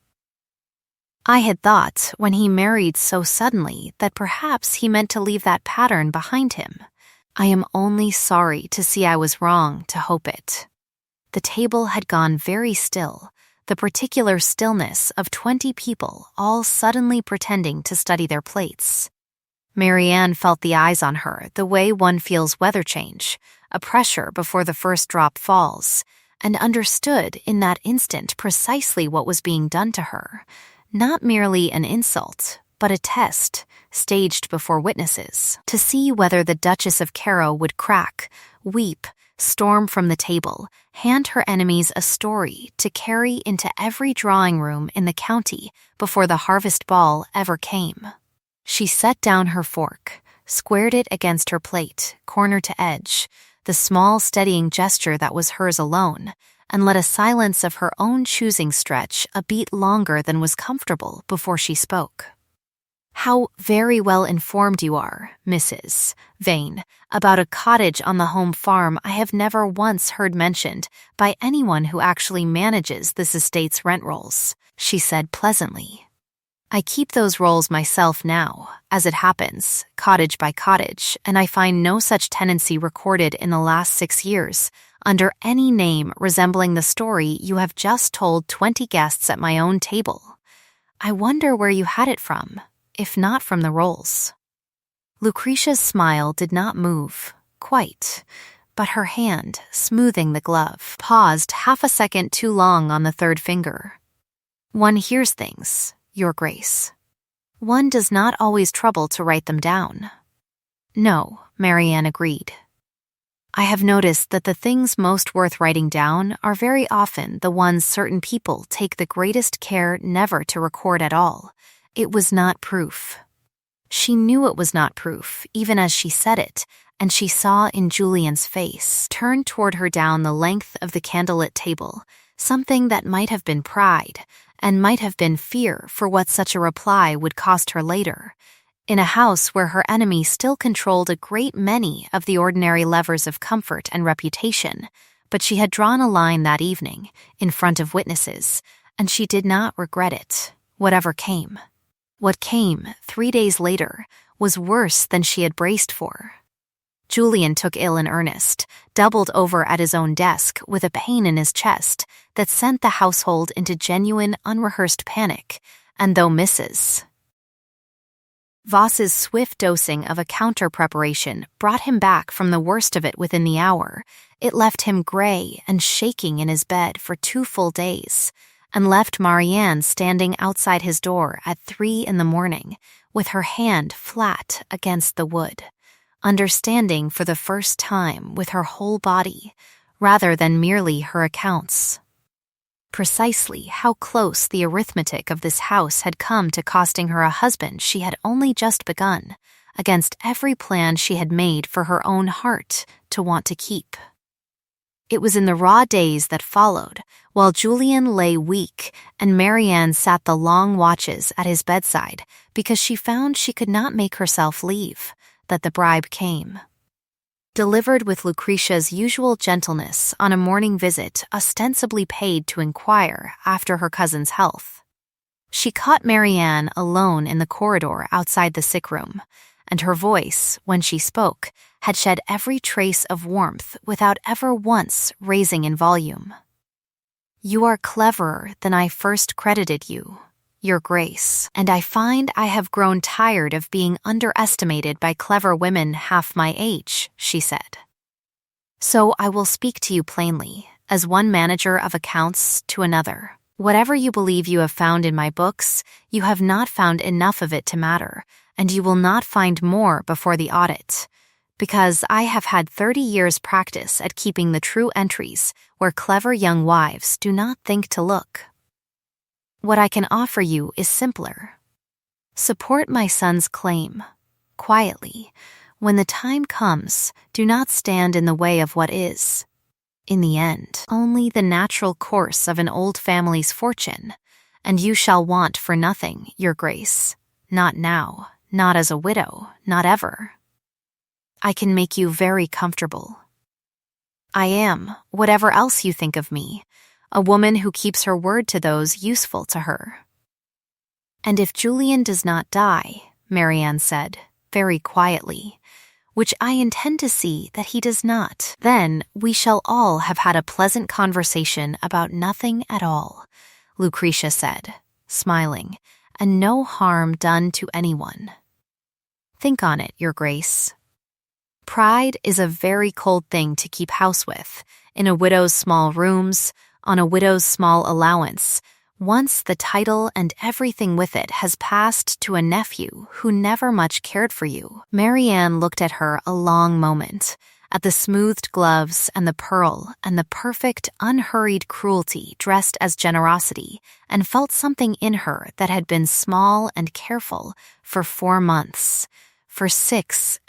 I had thought, when he married so suddenly, that perhaps he meant to leave that pattern behind him. I am only sorry to see I was wrong to hope it. The table had gone very still, the particular stillness of 20 people all suddenly pretending to study their plates. Marianne felt the eyes on her the way one feels weather change, a pressure before the first drop falls, and understood in that instant precisely what was being done to her. Not merely an insult, but a test, staged before witnesses, to see whether the Duchess of Caro would crack, weep, storm from the table, hand her enemies a story to carry into every drawing room in the county before the harvest ball ever came. She set down her fork, squared it against her plate, corner to edge, the small steadying gesture that was hers alone, and let a silence of her own choosing stretch a beat longer than was comfortable before she spoke. How very well informed you are, Mrs. Vane, about a cottage on the home farm I have never once heard mentioned by anyone who actually manages this estate's rent rolls, she said pleasantly. I keep those rolls myself now, as it happens, cottage by cottage, and I find no such tenancy recorded in the last 6 years, under any name resembling the story you have just told 20 guests at my own table. I wonder where you had it from, if not from the rolls. Lucretia's smile did not move, quite, but her hand, smoothing the glove, paused half a second too long on the third finger. One hears things, Your Grace. One does not always trouble to write them down. No, Marianne agreed. I have noticed that the things most worth writing down are very often the ones certain people take the greatest care never to record at all. It was not proof. She knew it was not proof, even as she said it, and she saw in Julian's face, turned toward her down the length of the candlelit table, something that might have been pride, and might have been fear for what such a reply would cost her later, in a house where her enemy still controlled a great many of the ordinary levers of comfort and reputation, but she had drawn a line that evening, in front of witnesses, and she did not regret it, whatever came. What came, 3 days later, was worse than she had braced for. Julian took ill in earnest, doubled over at his own desk with a pain in his chest that sent the household into genuine, unrehearsed panic, and though Mrs. Voss's swift dosing of a counter-preparation brought him back from the worst of it within the hour, it left him gray and shaking in his bed for 2 full days, and left Marianne standing outside his door at 3 in the morning, with her hand flat against the wood, understanding for the first time with her whole body, rather than merely her accounts. Precisely how close the arithmetic of this house had come to costing her a husband she had only just begun, against every plan she had made for her own heart to want to keep. It was in the raw days that followed, while Julian lay weak and Marianne sat the long watches at his bedside because she found she could not make herself leave, that the bribe came. Delivered with Lucretia's usual gentleness on a morning visit ostensibly paid to inquire after her cousin's health. She caught Marianne alone in the corridor outside the sick room, and her voice, when she spoke, had shed every trace of warmth without ever once raising in volume. You are cleverer than I first credited you, Your Grace, and I find I have grown tired of being underestimated by clever women half my age, she said. So I will speak to you plainly, as one manager of accounts to another. Whatever you believe you have found in my books, you have not found enough of it to matter, and you will not find more before the audit. Because I have had 30 years' practice at keeping the true entries where clever young wives do not think to look. What I can offer you is simpler. Support my son's claim, quietly. When the time comes, do not stand in the way of what is, in the end, only the natural course of an old family's fortune, and you shall want for nothing, Your Grace. Not now, not as a widow, not ever. I can make you very comfortable. I am, whatever else you think of me, a woman who keeps her word to those useful to her. And if Julian does not die, Marianne said, very quietly, which I intend to see that he does not, then we shall all have had a pleasant conversation about nothing at all, Lucretia said, smiling, and no harm done to anyone. Think on it, Your Grace. Pride is a very cold thing to keep house with, in a widow's small rooms, on a widow's small allowance, once the title and everything with it has passed to a nephew who never much cared for you. Marianne looked at her a long moment, at the smoothed gloves and the pearl and the perfect, unhurried cruelty dressed as generosity, and felt something in her that had been small and careful for 4 months, for 26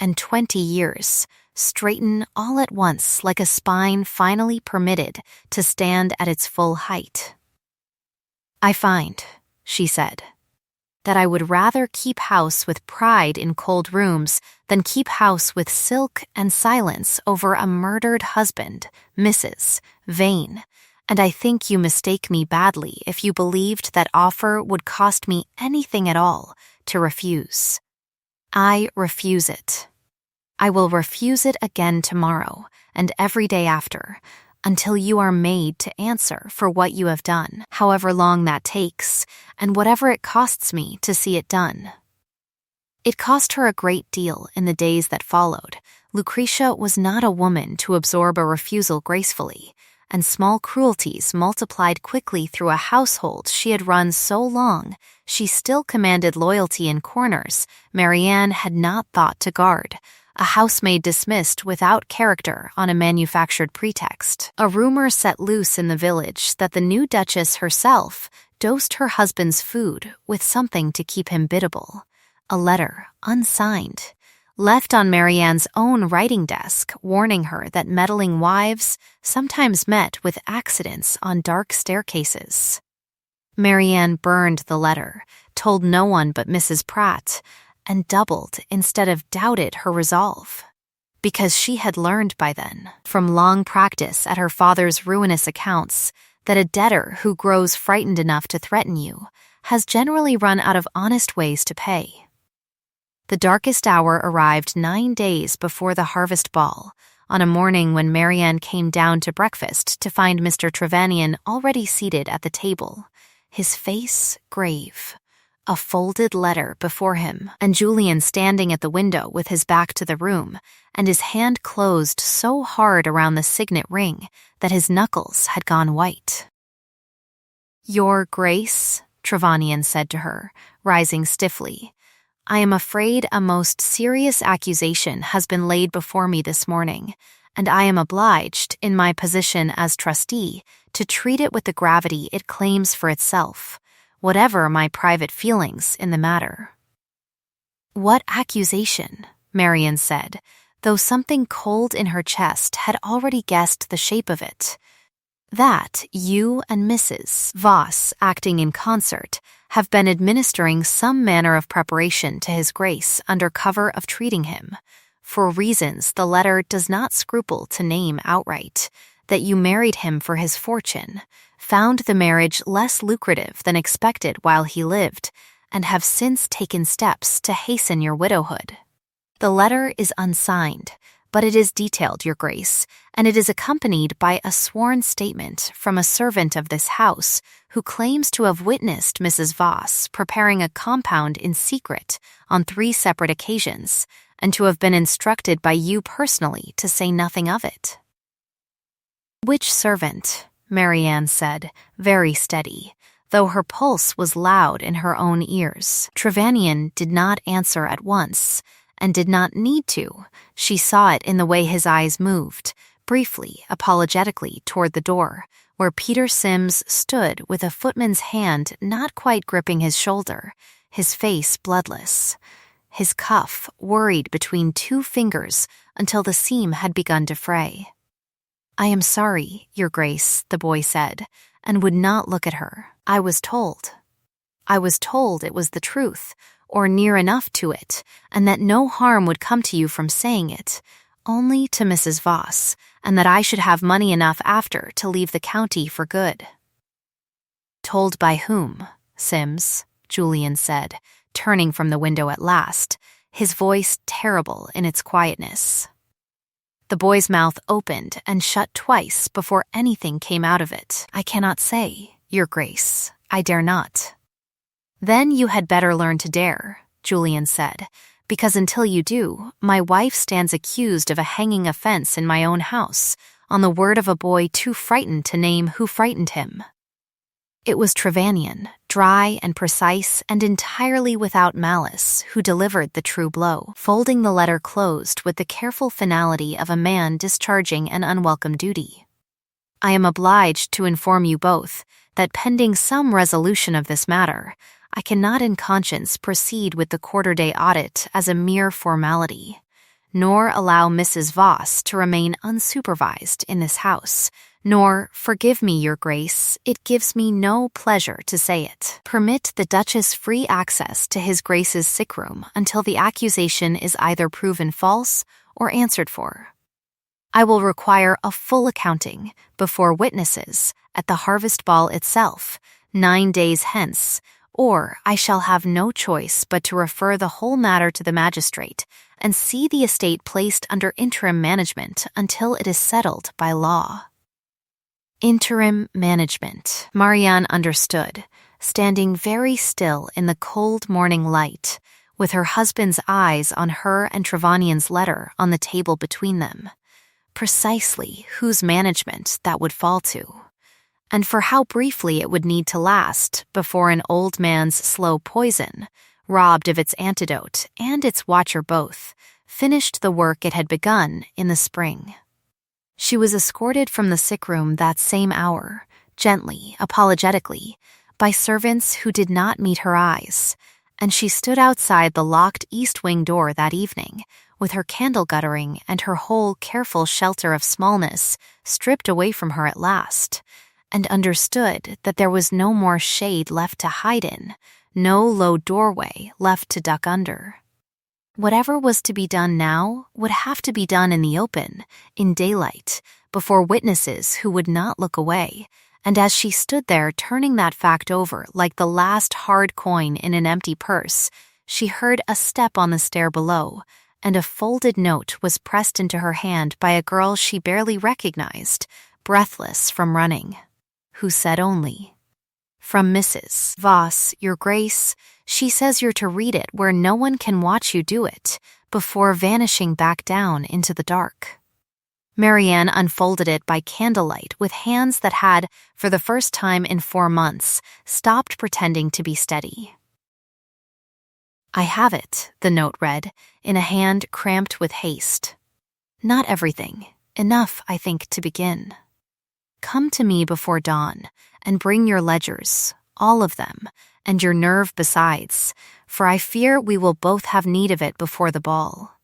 years, straighten all at once like a spine finally permitted to stand at its full height. I find, she said, that I would rather keep house with pride in cold rooms than keep house with silk and silence over a murdered husband, Mrs. Vane, and I think you mistake me badly if you believed that offer would cost me anything at all to refuse. I refuse it. I will refuse it again tomorrow and every day after, until you are made to answer for what you have done, however long that takes, and whatever it costs me to see it done. It cost her a great deal in the days that followed. Lucretia was not a woman to absorb a refusal gracefully, and small cruelties multiplied quickly through a household she had run so long she still commanded loyalty in corners Marianne had not thought to guard, a housemaid dismissed without character on a manufactured pretext, a rumor set loose in the village that the new Duchess herself dosed her husband's food with something to keep him biddable, a letter, unsigned, left on Marianne's own writing desk warning her that meddling wives sometimes met with accidents on dark staircases. Marianne burned the letter, told no one but Mrs. Pratt, and doubled instead of doubted her resolve, because she had learned by then, from long practice at her father's ruinous accounts, that a debtor who grows frightened enough to threaten you has generally run out of honest ways to pay. The darkest hour arrived 9 days before the harvest ball, on a morning when Marianne came down to breakfast to find Mr. Trevanion already seated at the table, his face grave, a folded letter before him, and Julian standing at the window with his back to the room, and his hand closed so hard around the signet ring that his knuckles had gone white. "Your Grace," Trevanion said to her, rising stiffly, "I am afraid a most serious accusation has been laid before me this morning, and I am obliged, in my position as trustee, to treat it with the gravity it claims for itself, whatever my private feelings in the matter." "What accusation?" Marianne said, though something cold in her chest had already guessed the shape of it. "That you and Mrs. Voss, acting in concert, have been administering some manner of preparation to his Grace under cover of treating him, for reasons the letter does not scruple to name outright, that you married him for his fortune, found the marriage less lucrative than expected while he lived, and have since taken steps to hasten your widowhood. The letter is unsigned, but it is detailed, Your Grace, and it is accompanied by a sworn statement from a servant of this house who claims to have witnessed Mrs. Voss preparing a compound in secret on 3 separate occasions, and to have been instructed by you personally to say nothing of it." "Which servant?" Marianne said, very steady, though her pulse was loud in her own ears. Trevanion did not answer at once, and did not need to. She saw it in the way his eyes moved, briefly, apologetically, toward the door, where Peter Sims stood with a footman's hand not quite gripping his shoulder, his face bloodless. His cuff worried between 2 fingers until the seam had begun to fray. "I am sorry, Your Grace," the boy said, and would not look at her. I was told it was the truth, or near enough to it, and that no harm would come to you from saying it, only to Mrs. Voss, and that I should have money enough after to leave the county for good." "Told by whom, Sims?" Julian said, turning from the window at last, his voice terrible in its quietness. The boy's mouth opened and shut twice before anything came out of it. "I cannot say, Your Grace. I dare not." "Then you had better learn to dare," Julian said, "because until you do, my wife stands accused of a hanging offense in my own house, on the word of a boy too frightened to name who frightened him." It was Trevanion, dry and precise and entirely without malice, who delivered the true blow, folding the letter closed with the careful finality of a man discharging an unwelcome duty. "I am obliged to inform you both that pending some resolution of this matter, I cannot in conscience proceed with the quarter-day audit as a mere formality, nor allow Mrs. Voss to remain unsupervised in this house, nor, forgive me, Your Grace, it gives me no pleasure to say it, permit the Duchess free access to His Grace's sick room until the accusation is either proven false or answered for. I will require a full accounting before witnesses at the harvest ball itself, 9 days hence, or I shall have no choice but to refer the whole matter to the magistrate and see the estate placed under interim management until it is settled by law." Interim management, Marianne understood, standing very still in the cold morning light, with her husband's eyes on her and Trevanion's letter on the table between them. Precisely whose management that would fall to, and for how briefly it would need to last before an old man's slow poison, robbed of its antidote and its watcher both, finished the work it had begun in the spring. She was escorted from the sick room that same hour, gently, apologetically, by servants who did not meet her eyes, and she stood outside the locked east wing door that evening, with her candle guttering and her whole careful shelter of smallness stripped away from her at last, and understood that there was no more shade left to hide in, no low doorway left to duck under. Whatever was to be done now would have to be done in the open, in daylight, before witnesses who would not look away, and as she stood there turning that fact over like the last hard coin in an empty purse, she heard a step on the stair below, and a folded note was pressed into her hand by a girl she barely recognized, breathless from running, who said only, "From Mrs. Voss, Your Grace. She says you're to read it where no one can watch you do it, before vanishing back down into the dark." Marianne unfolded it by candlelight with hands that had, for the first time in 4 months, stopped pretending to be steady. "I have it," the note read, in a hand cramped with haste. "Not everything. Enough, I think, to begin. Come to me before dawn, and bring your ledgers, all of them, and your nerve besides, for I fear we will both have need of it before the ball."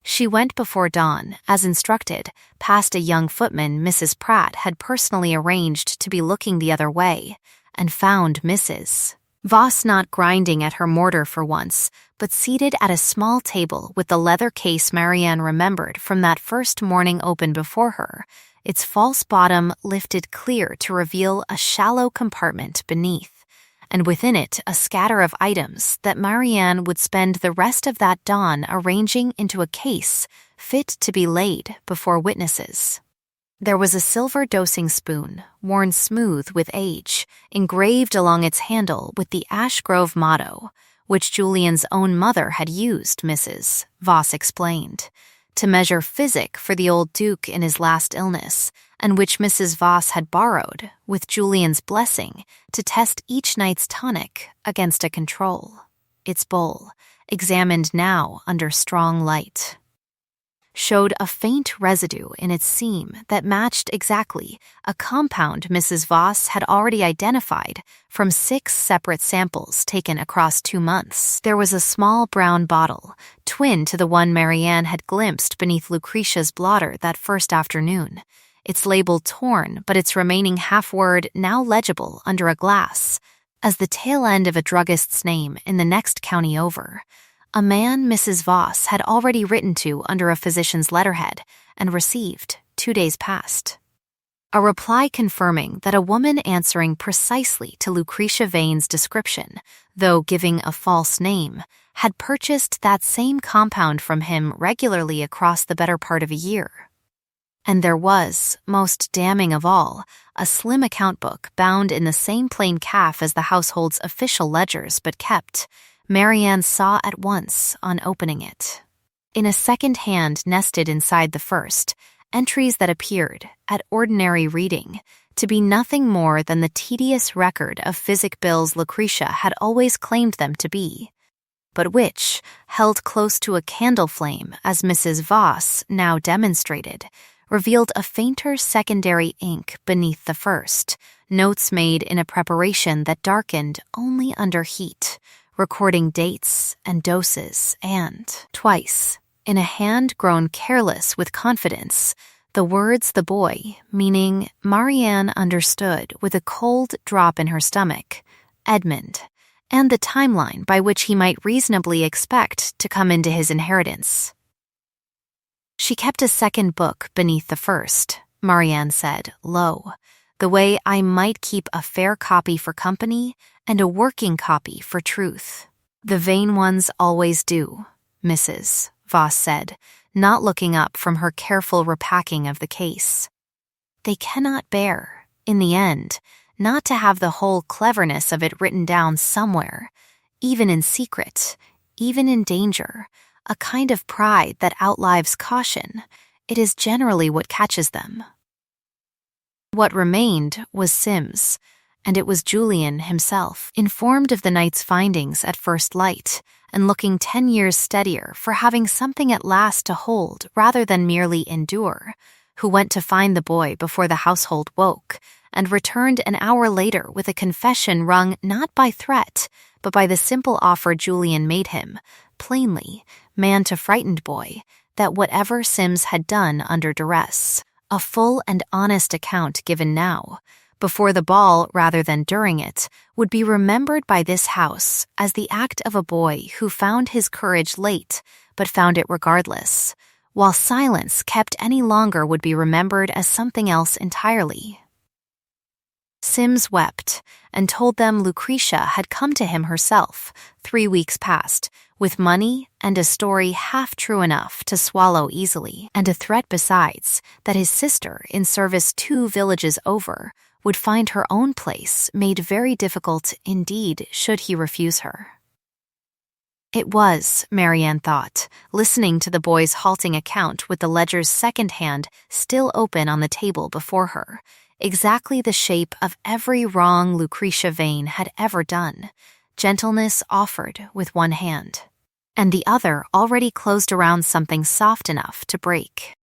She went before dawn, as instructed, past a young footman Mrs. Pratt had personally arranged to be looking the other way, and found Mrs. Voss not grinding at her mortar for once, but seated at a small table with the leather case Marianne remembered from that first morning open before her, its false bottom lifted clear to reveal a shallow compartment beneath, and within it a scatter of items that Marianne would spend the rest of that dawn arranging into a case fit to be laid before witnesses. There was a silver dosing spoon, worn smooth with age, engraved along its handle with the Ash Grove motto, which Julian's own mother had used, Mrs. Voss explained, to measure physic for the old Duke in his last illness, and which Mrs. Voss had borrowed, with Julian's blessing, to test each night's tonic against a control. Its bowl, examined now under strong light, showed a faint residue in its seam that matched exactly a compound Mrs. Voss had already identified from 6 separate samples taken across 2 months. There was a small brown bottle, twin to the one Marianne had glimpsed beneath Lucretia's blotter that first afternoon, its label torn but its remaining half-word now legible under a glass, as the tail end of a druggist's name in the next county over. A man Mrs. Voss had already written to under a physician's letterhead and received 2 days past. A reply confirming that a woman answering precisely to Lucretia Vane's description, though giving a false name, had purchased that same compound from him regularly across the better part of a year. And there was, most damning of all, a slim account book bound in the same plain calf as the household's official ledgers but kept, Marianne saw at once on opening it. In a second hand nested inside the first, entries that appeared, at ordinary reading, to be nothing more than the tedious record of physic bills Lucretia had always claimed them to be, but which, held close to a candle flame as Mrs. Voss now demonstrated, revealed a fainter secondary ink beneath the first, notes made in a preparation that darkened only under heat, recording dates and doses and, twice, in a hand grown careless with confidence, the words the boy, meaning Marianne understood with a cold drop in her stomach, Edmund, and the timeline by which he might reasonably expect to come into his inheritance. She kept a second book beneath the first, Marianne said, low, the way I might keep a fair copy for company and a working copy for truth. The vain ones always do, Mrs. Voss said, not looking up from her careful repacking of the case. They cannot bear, in the end, not to have the whole cleverness of it written down somewhere, even in secret, even in danger, a kind of pride that outlives caution. It is generally what catches them. What remained was Sims, and it was Julian himself, informed of the night's findings at first light, and looking 10 years steadier for having something at last to hold rather than merely endure, who went to find the boy before the household woke, and returned an hour later with a confession wrung not by threat, but by the simple offer Julian made him, plainly, man to frightened boy, that whatever Sims had done under duress, a full and honest account given now, before the ball rather than during it, would be remembered by this house as the act of a boy who found his courage late, but found it regardless, while silence kept any longer would be remembered as something else entirely. Sims wept and told them Lucretia had come to him herself, 3 weeks past, with money and a story half true enough to swallow easily, and a threat besides that his sister, in service 2 villages over, would find her own place made very difficult indeed should he refuse her. It was, Marianne thought, listening to the boy's halting account with the ledger's second hand still open on the table before her, exactly the shape of every wrong Lucretia Vane had ever done, gentleness offered with one hand, and the other already closed around something soft enough to break.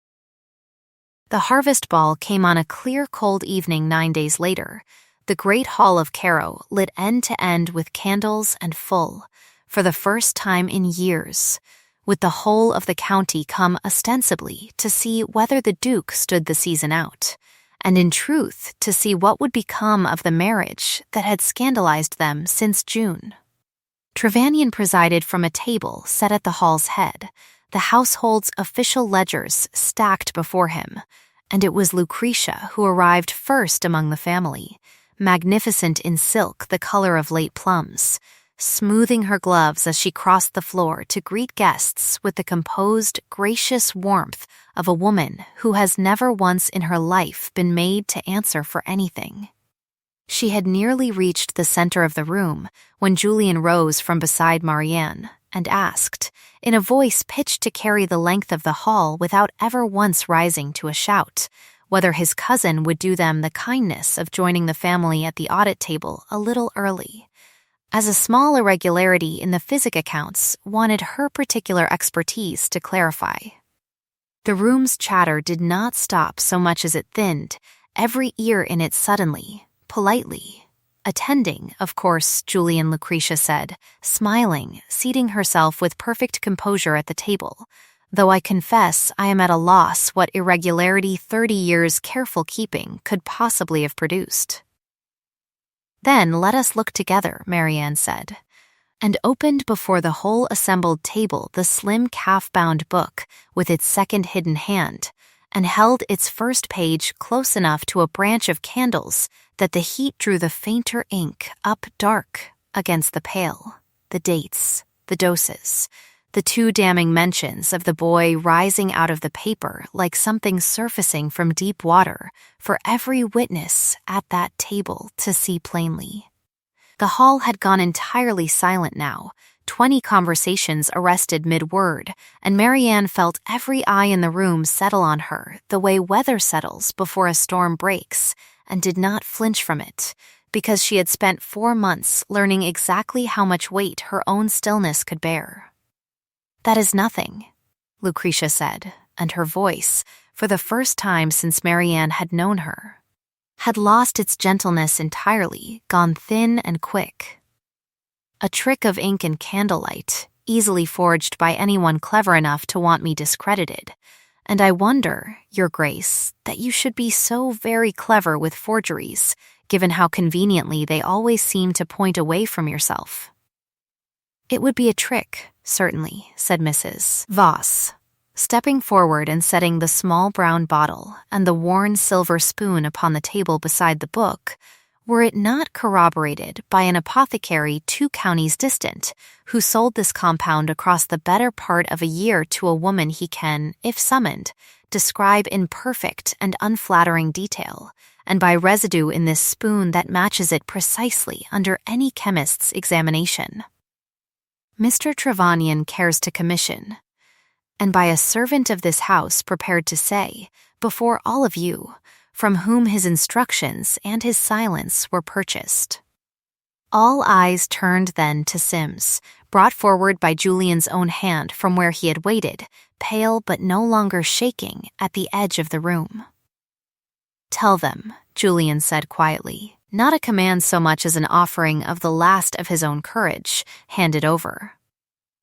The harvest ball came on a clear, cold evening 9 days later, the great hall of Cairo lit end to end with candles and full, for the first time in years, with the whole of the county come ostensibly to see whether the Duke stood the season out, and in truth to see what would become of the marriage that had scandalized them since June. Trevanion presided from a table set at the hall's head, the household's official ledgers stacked before him, and it was Lucretia who arrived first among the family, magnificent in silk the color of late plums, smoothing her gloves as she crossed the floor to greet guests with the composed, gracious warmth of a woman who has never once in her life been made to answer for anything. She had nearly reached the center of the room when Julian rose from beside Marianne and asked, in a voice pitched to carry the length of the hall without ever once rising to a shout, whether his cousin would do them the kindness of joining the family at the audit table a little early, as a small irregularity in the physic accounts wanted her particular expertise to clarify. The room's chatter did not stop so much as it thinned, every ear in it suddenly, politely. Attending, of course, Julian Lucretia said, smiling, seating herself with perfect composure at the table, though I confess I am at a loss what irregularity 30 years' careful keeping could possibly have produced. Then let us look together, Marianne said, and opened before the whole assembled table the slim calf-bound book with its second hidden hand, and held its first page close enough to a branch of candles that the heat drew the fainter ink up dark against the pale, the dates, the doses, the two damning mentions of the boy rising out of the paper like something surfacing from deep water for every witness at that table to see plainly. The hall had gone entirely silent now, 20 conversations arrested mid-word, and Marianne felt every eye in the room settle on her the way weather settles before a storm breaks, and did not flinch from it, because she had spent 4 months learning exactly how much weight her own stillness could bear. "That is nothing," Lucretia said, and her voice, for the first time since Marianne had known her, had lost its gentleness entirely, gone thin and quick. "A trick of ink and candlelight, easily forged by anyone clever enough to want me discredited, and I wonder, Your Grace, that you should be so very clever with forgeries, given how conveniently they always seem to point away from yourself." "It would be a trick, certainly," said Mrs. Voss, stepping forward and setting the small brown bottle and the worn silver spoon upon the table beside the book, were it not corroborated by an apothecary 2 counties distant, who sold this compound across the better part of a year to a woman he can, if summoned, describe in perfect and unflattering detail, and by residue in this spoon that matches it precisely under any chemist's examination. Mr. Trevanion cares to commission, and by a servant of this house prepared to say, before all of you, from whom his instructions and his silence were purchased. All eyes turned then to Sims, brought forward by Julian's own hand from where he had waited, pale but no longer shaking, at the edge of the room. "Tell them," Julian said quietly, not a command so much as an offering of the last of his own courage, handed over.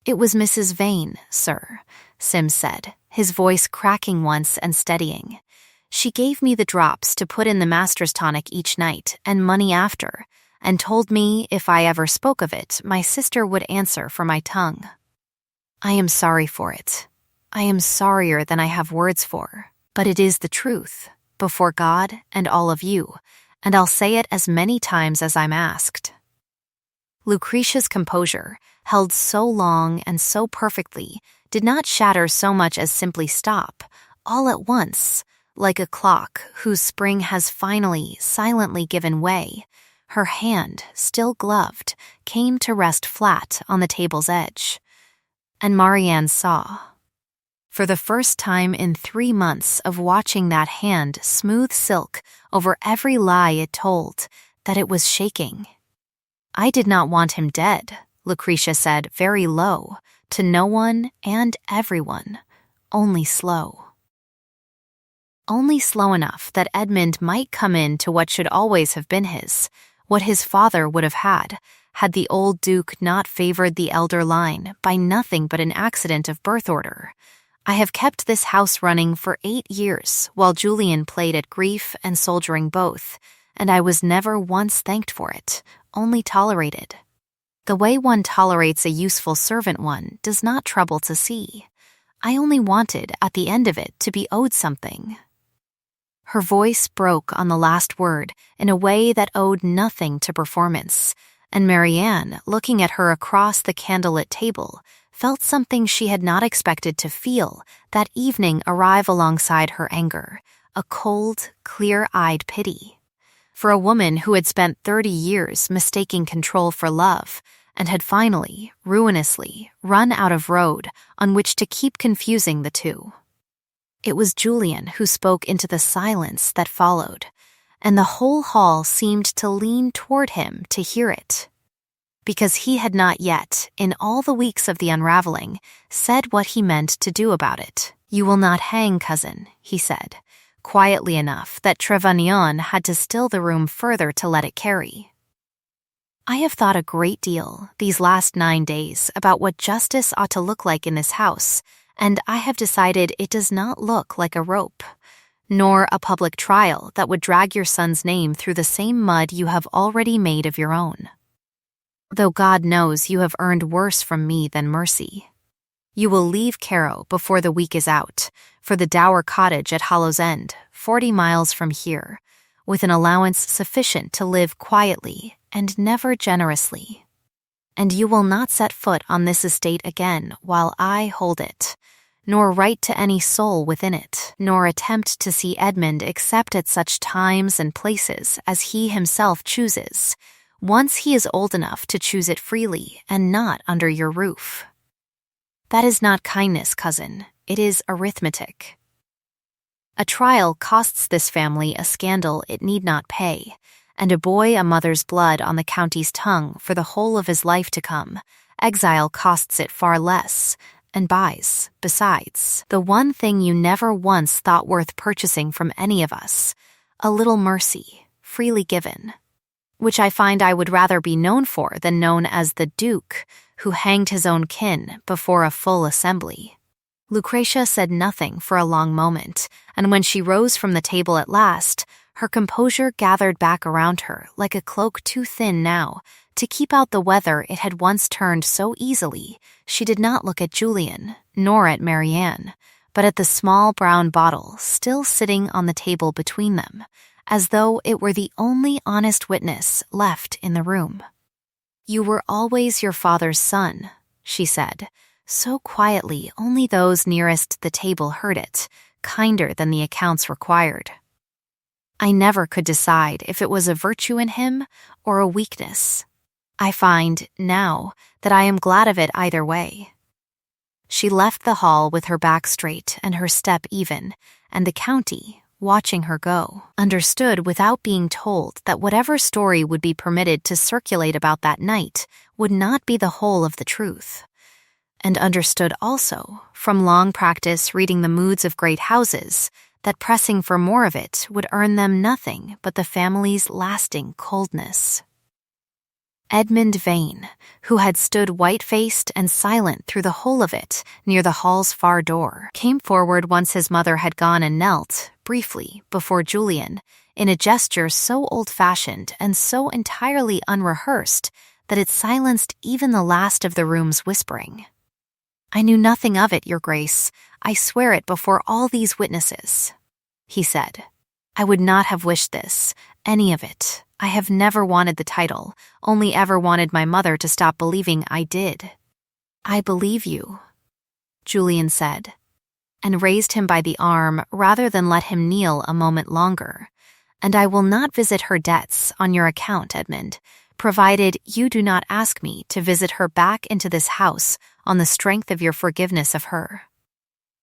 "It was Mrs. Vane, sir," Sims said, his voice cracking once and steadying. "She gave me the drops to put in the master's tonic each night and money after, and told me if I ever spoke of it, my sister would answer for my tongue. I am sorry for it. I am sorrier than I have words for, but it is the truth, before God and all of you, and I'll say it as many times as I'm asked." Lucretia's composure, held so long and so perfectly, did not shatter so much as simply stop, all at once, like a clock whose spring has finally, silently given way. Her hand, still gloved, came to rest flat on the table's edge. And Marianne saw, for the first time in 3 months of watching that hand smooth silk over every lie it told, that it was shaking. "I did not want him dead," Lucretia said very low, to no one and everyone, only slow. Only slow enough that Edmund might come in to what should always have been his, what his father would have had the old Duke not favored the elder line by nothing but an accident of birth order. I have kept this house running for 8 years while Julian played at grief and soldiering both, and I was never once thanked for it, only tolerated. The way one tolerates a useful servant one does not trouble to see. I only wanted, at the end of it, to be owed something. Her voice broke on the last word in a way that owed nothing to performance, and Marianne, looking at her across the candlelit table, felt something she had not expected to feel that evening arrive alongside her anger, a cold, clear-eyed pity. For a woman who had spent 30 years mistaking control for love and had finally, ruinously, run out of road on which to keep confusing the two. It was Julian who spoke into the silence that followed, and the whole hall seemed to lean toward him to hear it. Because he had not yet, in all the weeks of the unraveling, said what he meant to do about it. "You will not hang, cousin," he said, quietly enough that Trevanion had to still the room further to let it carry. "I have thought a great deal these last 9 days about what justice ought to look like in this house, and I have decided it does not look like a rope, nor a public trial that would drag your son's name through the same mud you have already made of your own. Though God knows you have earned worse from me than mercy. You will leave Cairo before the week is out, for the dower cottage at Hollow's End, 40 miles from here, with an allowance sufficient to live quietly and never generously. And you will not set foot on this estate again while I hold it, nor write to any soul within it, nor attempt to see Edmund except at such times and places as he himself chooses, once he is old enough to choose it freely and not under your roof. That is not kindness, cousin. It is arithmetic. A trial costs this family a scandal it need not pay, and a boy a mother's blood on the county's tongue for the whole of his life to come. Exile costs it far less, and buys, besides, the one thing you never once thought worth purchasing from any of us, a little mercy, freely given, which I find I would rather be known for than known as the Duke who hanged his own kin before a full assembly." Lucretia said nothing for a long moment, and when she rose from the table at last, her composure gathered back around her like a cloak too thin now to keep out the weather it had once turned so easily. She did not look at Julian, nor at Marianne, but at the small brown bottle still sitting on the table between them, as though it were the only honest witness left in the room. "You were always your father's son," she said, so quietly only those nearest the table heard it, kinder than the accounts required. "I never could decide if it was a virtue in him or a weakness. I find, now, that I am glad of it either way." She left the hall with her back straight and her step even, and the county, watching her go, understood without being told that whatever story would be permitted to circulate about that night would not be the whole of the truth, and understood also, from long practice reading the moods of great houses, that pressing for more of it would earn them nothing but the family's lasting coldness. Edmund Vane, who had stood white-faced and silent through the whole of it near the hall's far door, came forward once his mother had gone and knelt, briefly, before Julian, in a gesture so old-fashioned and so entirely unrehearsed that it silenced even the last of the room's whispering. "I knew nothing of it, Your Grace. I swear it before all these witnesses," he said. "I would not have wished this, any of it. I have never wanted the title, only ever wanted my mother to stop believing I did." "I believe you," Julian said, and raised him by the arm rather than let him kneel a moment longer. "And I will not visit her debts on your account, Edmund, provided you do not ask me to visit her back into this house on the strength of your forgiveness of her.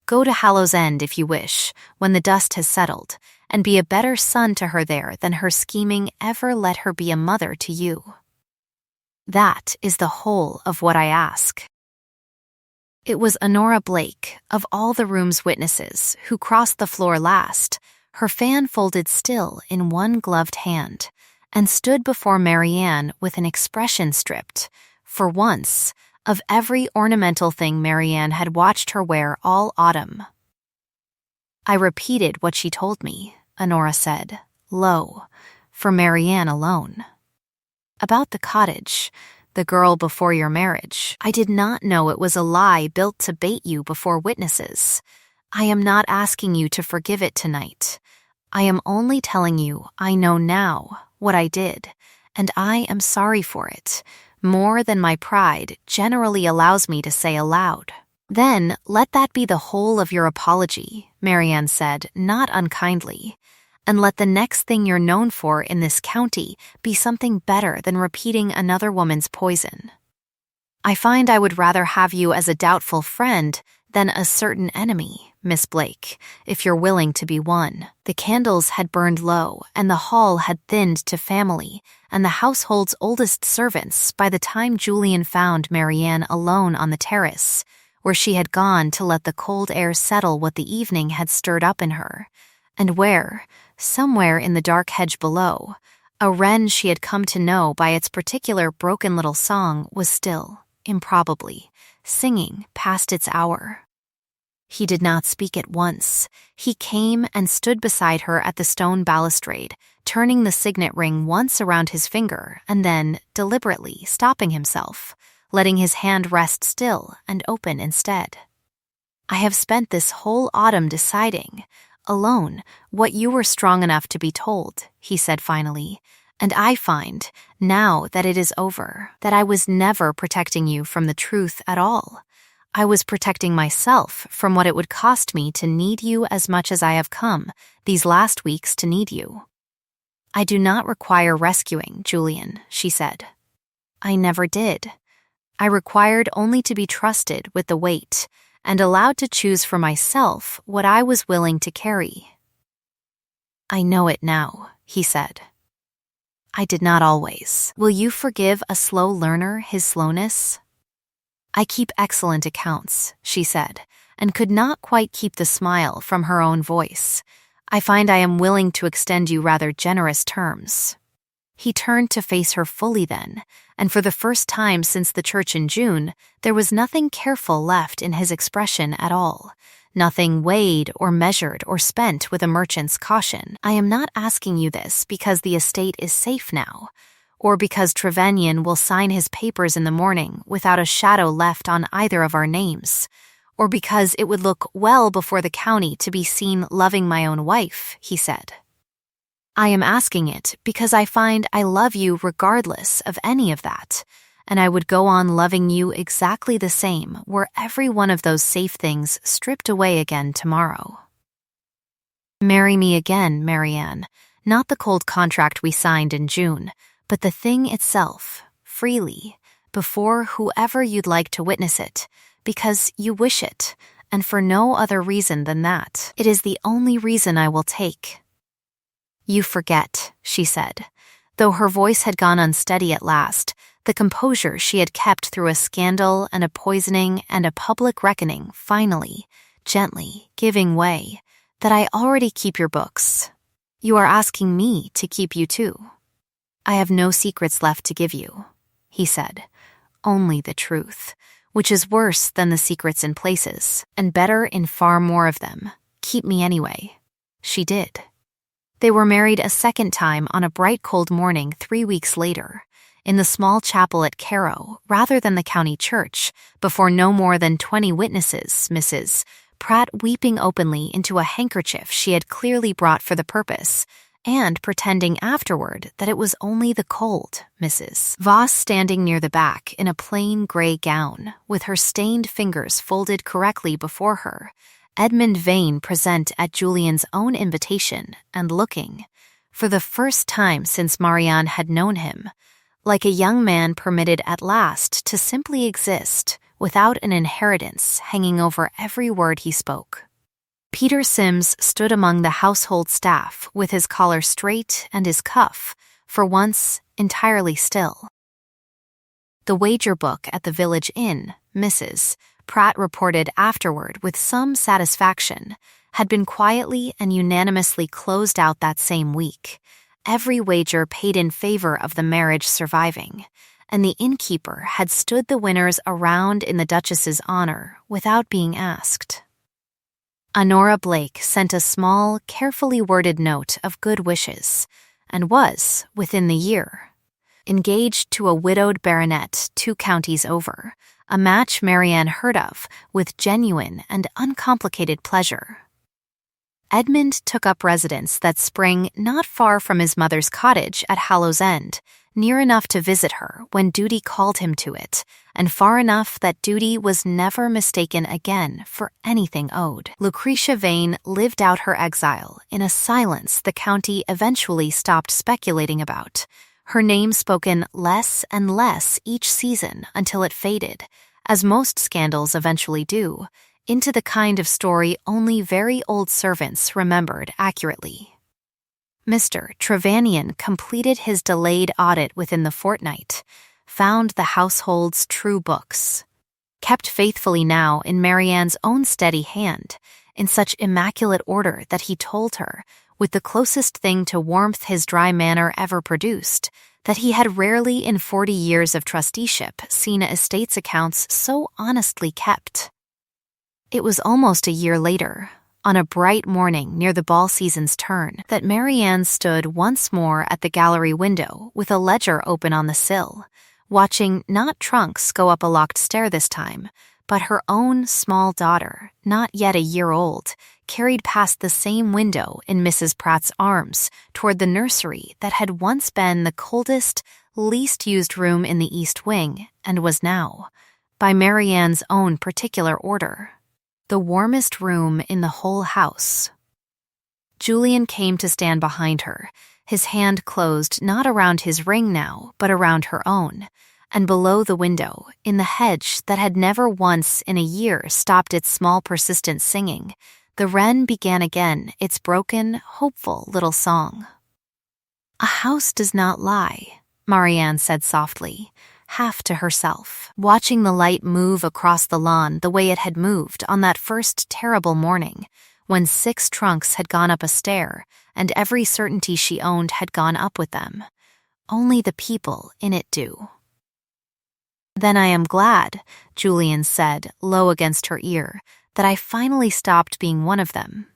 Go to Hollow's End if you wish, when the dust has settled, and be a better son to her there than her scheming ever let her be a mother to you. That is the whole of what I ask." It was Honora Blake, of all the room's witnesses, who crossed the floor last, her fan folded still in one gloved hand, and stood before Marianne with an expression stripped, for once, of every ornamental thing Marianne had watched her wear all autumn. "I repeated what she told me," Honora said, low, for Marianne alone. "About the cottage, the girl before your marriage. I did not know it was a lie built to bait you before witnesses. I am not asking you to forgive it tonight. I am only telling you I know now what I did, and I am sorry for it, more than my pride generally allows me to say aloud." "Then let that be the whole of your apology," Marianne said, not unkindly, "and let the next thing you're known for in this county be something better than repeating another woman's poison. I find I would rather have you as a doubtful friend than a certain enemy, Miss Blake, if you're willing to be one." The candles had burned low, and the hall had thinned to family and the household's oldest servants by the time Julian found Marianne alone on the terrace, where she had gone to let the cold air settle what the evening had stirred up in her, and where, somewhere in the dark hedge below, a wren she had come to know by its particular broken little song was still, improbably, singing past its hour. He did not speak at once. He came and stood beside her at the stone balustrade, turning the signet ring once around his finger and then, deliberately, stopping himself, letting his hand rest still and open instead. "I have spent this whole autumn deciding, alone, what you were strong enough to be told," he said finally, "and I find, now that it is over, that I was never protecting you from the truth at all. I was protecting myself from what it would cost me to need you as much as I have come, these last weeks, to need you." "I do not require rescuing, Julian," she said. "I never did. I required only to be trusted with the weight and allowed to choose for myself what I was willing to carry." "I know it now," he said. "I did not always. Will you forgive a slow learner his slowness?" "I keep excellent accounts," she said, and could not quite keep the smile from her own voice. "I find I am willing to extend you rather generous terms." He turned to face her fully then, and for the first time since the church in June, there was nothing careful left in his expression at all, nothing weighed or measured or spent with a merchant's caution. "I am not asking you this because the estate is safe now, or because Trevanion will sign his papers in the morning without a shadow left on either of our names, or because it would look well before the county to be seen loving my own wife," he said. "I am asking it because I find I love you regardless of any of that, and I would go on loving you exactly the same were every one of those safe things stripped away again tomorrow." "Marry me again, Marianne, not the cold contract we signed in June, but the thing itself, freely, before whoever you'd like to witness it, because you wish it, and for no other reason than that. It is the only reason I will take." "You forget," she said, though her voice had gone unsteady at last, the composure she had kept through a scandal and a poisoning and a public reckoning finally, gently, giving way, "that I already keep your books. You are asking me to keep you too. I have no secrets left to give you," he said, "only the truth, which is worse than the secrets in places, and better in far more of them. Keep me anyway." She did. They were married a second time on a bright cold morning 3 weeks later, in the small chapel at Carow rather than the county church, before no more than 20 witnesses, Mrs. Pratt weeping openly into a handkerchief she had clearly brought for the purpose, and pretending afterward that it was only the cold, Mrs. Voss standing near the back in a plain gray gown, with her stained fingers folded correctly before her, Edmund Vane present at Julian's own invitation and looking, for the first time since Marianne had known him, like a young man permitted at last to simply exist without an inheritance hanging over every word he spoke. Peter Sims stood among the household staff with his collar straight and his cuff, for once, entirely still. The wager book at the village inn, Mrs. Pratt reported afterward with some satisfaction, had been quietly and unanimously closed out that same week, every wager paid in favor of the marriage surviving, and the innkeeper had stood the winners around in the Duchess's honor without being asked. Honora Blake sent a small, carefully worded note of good wishes, and was, within the year, engaged to a widowed baronet 2 counties over, a match Marianne heard of with genuine and uncomplicated pleasure. Edmund took up residence that spring not far from his mother's cottage at Hallows End, near enough to visit her when duty called him to it, and far enough that duty was never mistaken again for anything owed. Lucretia Vane lived out her exile in a silence the county eventually stopped speculating about, her name spoken less and less each season until it faded, as most scandals eventually do, into the kind of story only very old servants remembered accurately. Mr. Trevanion completed his delayed audit within the fortnight, found the household's true books, kept faithfully now in Marianne's own steady hand, in such immaculate order that he told her, with the closest thing to warmth his dry manner ever produced, that he had rarely in 40 years of trusteeship seen estate's accounts so honestly kept. It was almost a year later, on a bright morning near the ball season's turn, that Marianne stood once more at the gallery window with a ledger open on the sill, watching not Trunks go up a locked stair this time, but her own small daughter, not yet a year old, carried past the same window in Mrs. Pratt's arms toward the nursery that had once been the coldest, least used room in the east wing and was now, by Marianne's own particular order, the warmest room in the whole house. Julian came to stand behind her, his hand closed not around his ring now, but around her own, and below the window, in the hedge that had never once in a year stopped its small persistent singing, the wren began again its broken, hopeful little song. "A house does not lie," Marianne said softly, half to herself, watching the light move across the lawn the way it had moved on that first terrible morning, when 6 trunks had gone up a stair and every certainty she owned had gone up with them. Only the people in it do. "Then I am glad," Julian said, low against her ear, "that I finally stopped being one of them.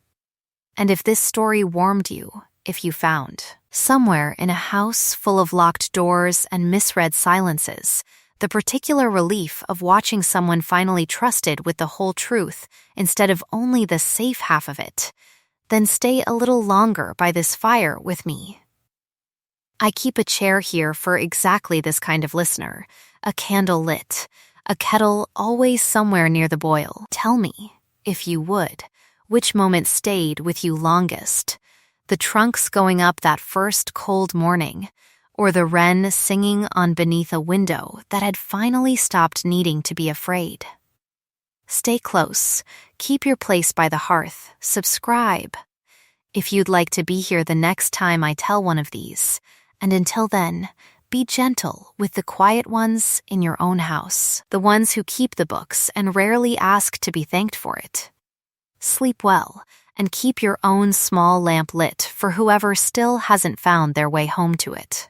And if this story warmed you, if you found, somewhere in a house full of locked doors and misread silences, the particular relief of watching someone finally trusted with the whole truth instead of only the safe half of it, then stay a little longer by this fire with me. I keep a chair here for exactly this kind of listener, a candle lit, a kettle always somewhere near the boil. Tell me, if you would, which moment stayed with you longest, the trunks going up that first cold morning, or the wren singing on beneath a window that had finally stopped needing to be afraid. Stay close, keep your place by the hearth, subscribe, if you'd like to be here the next time I tell one of these, and until then, be gentle with the quiet ones in your own house, the ones who keep the books and rarely ask to be thanked for it. Sleep well, and keep your own small lamp lit for whoever still hasn't found their way home to it.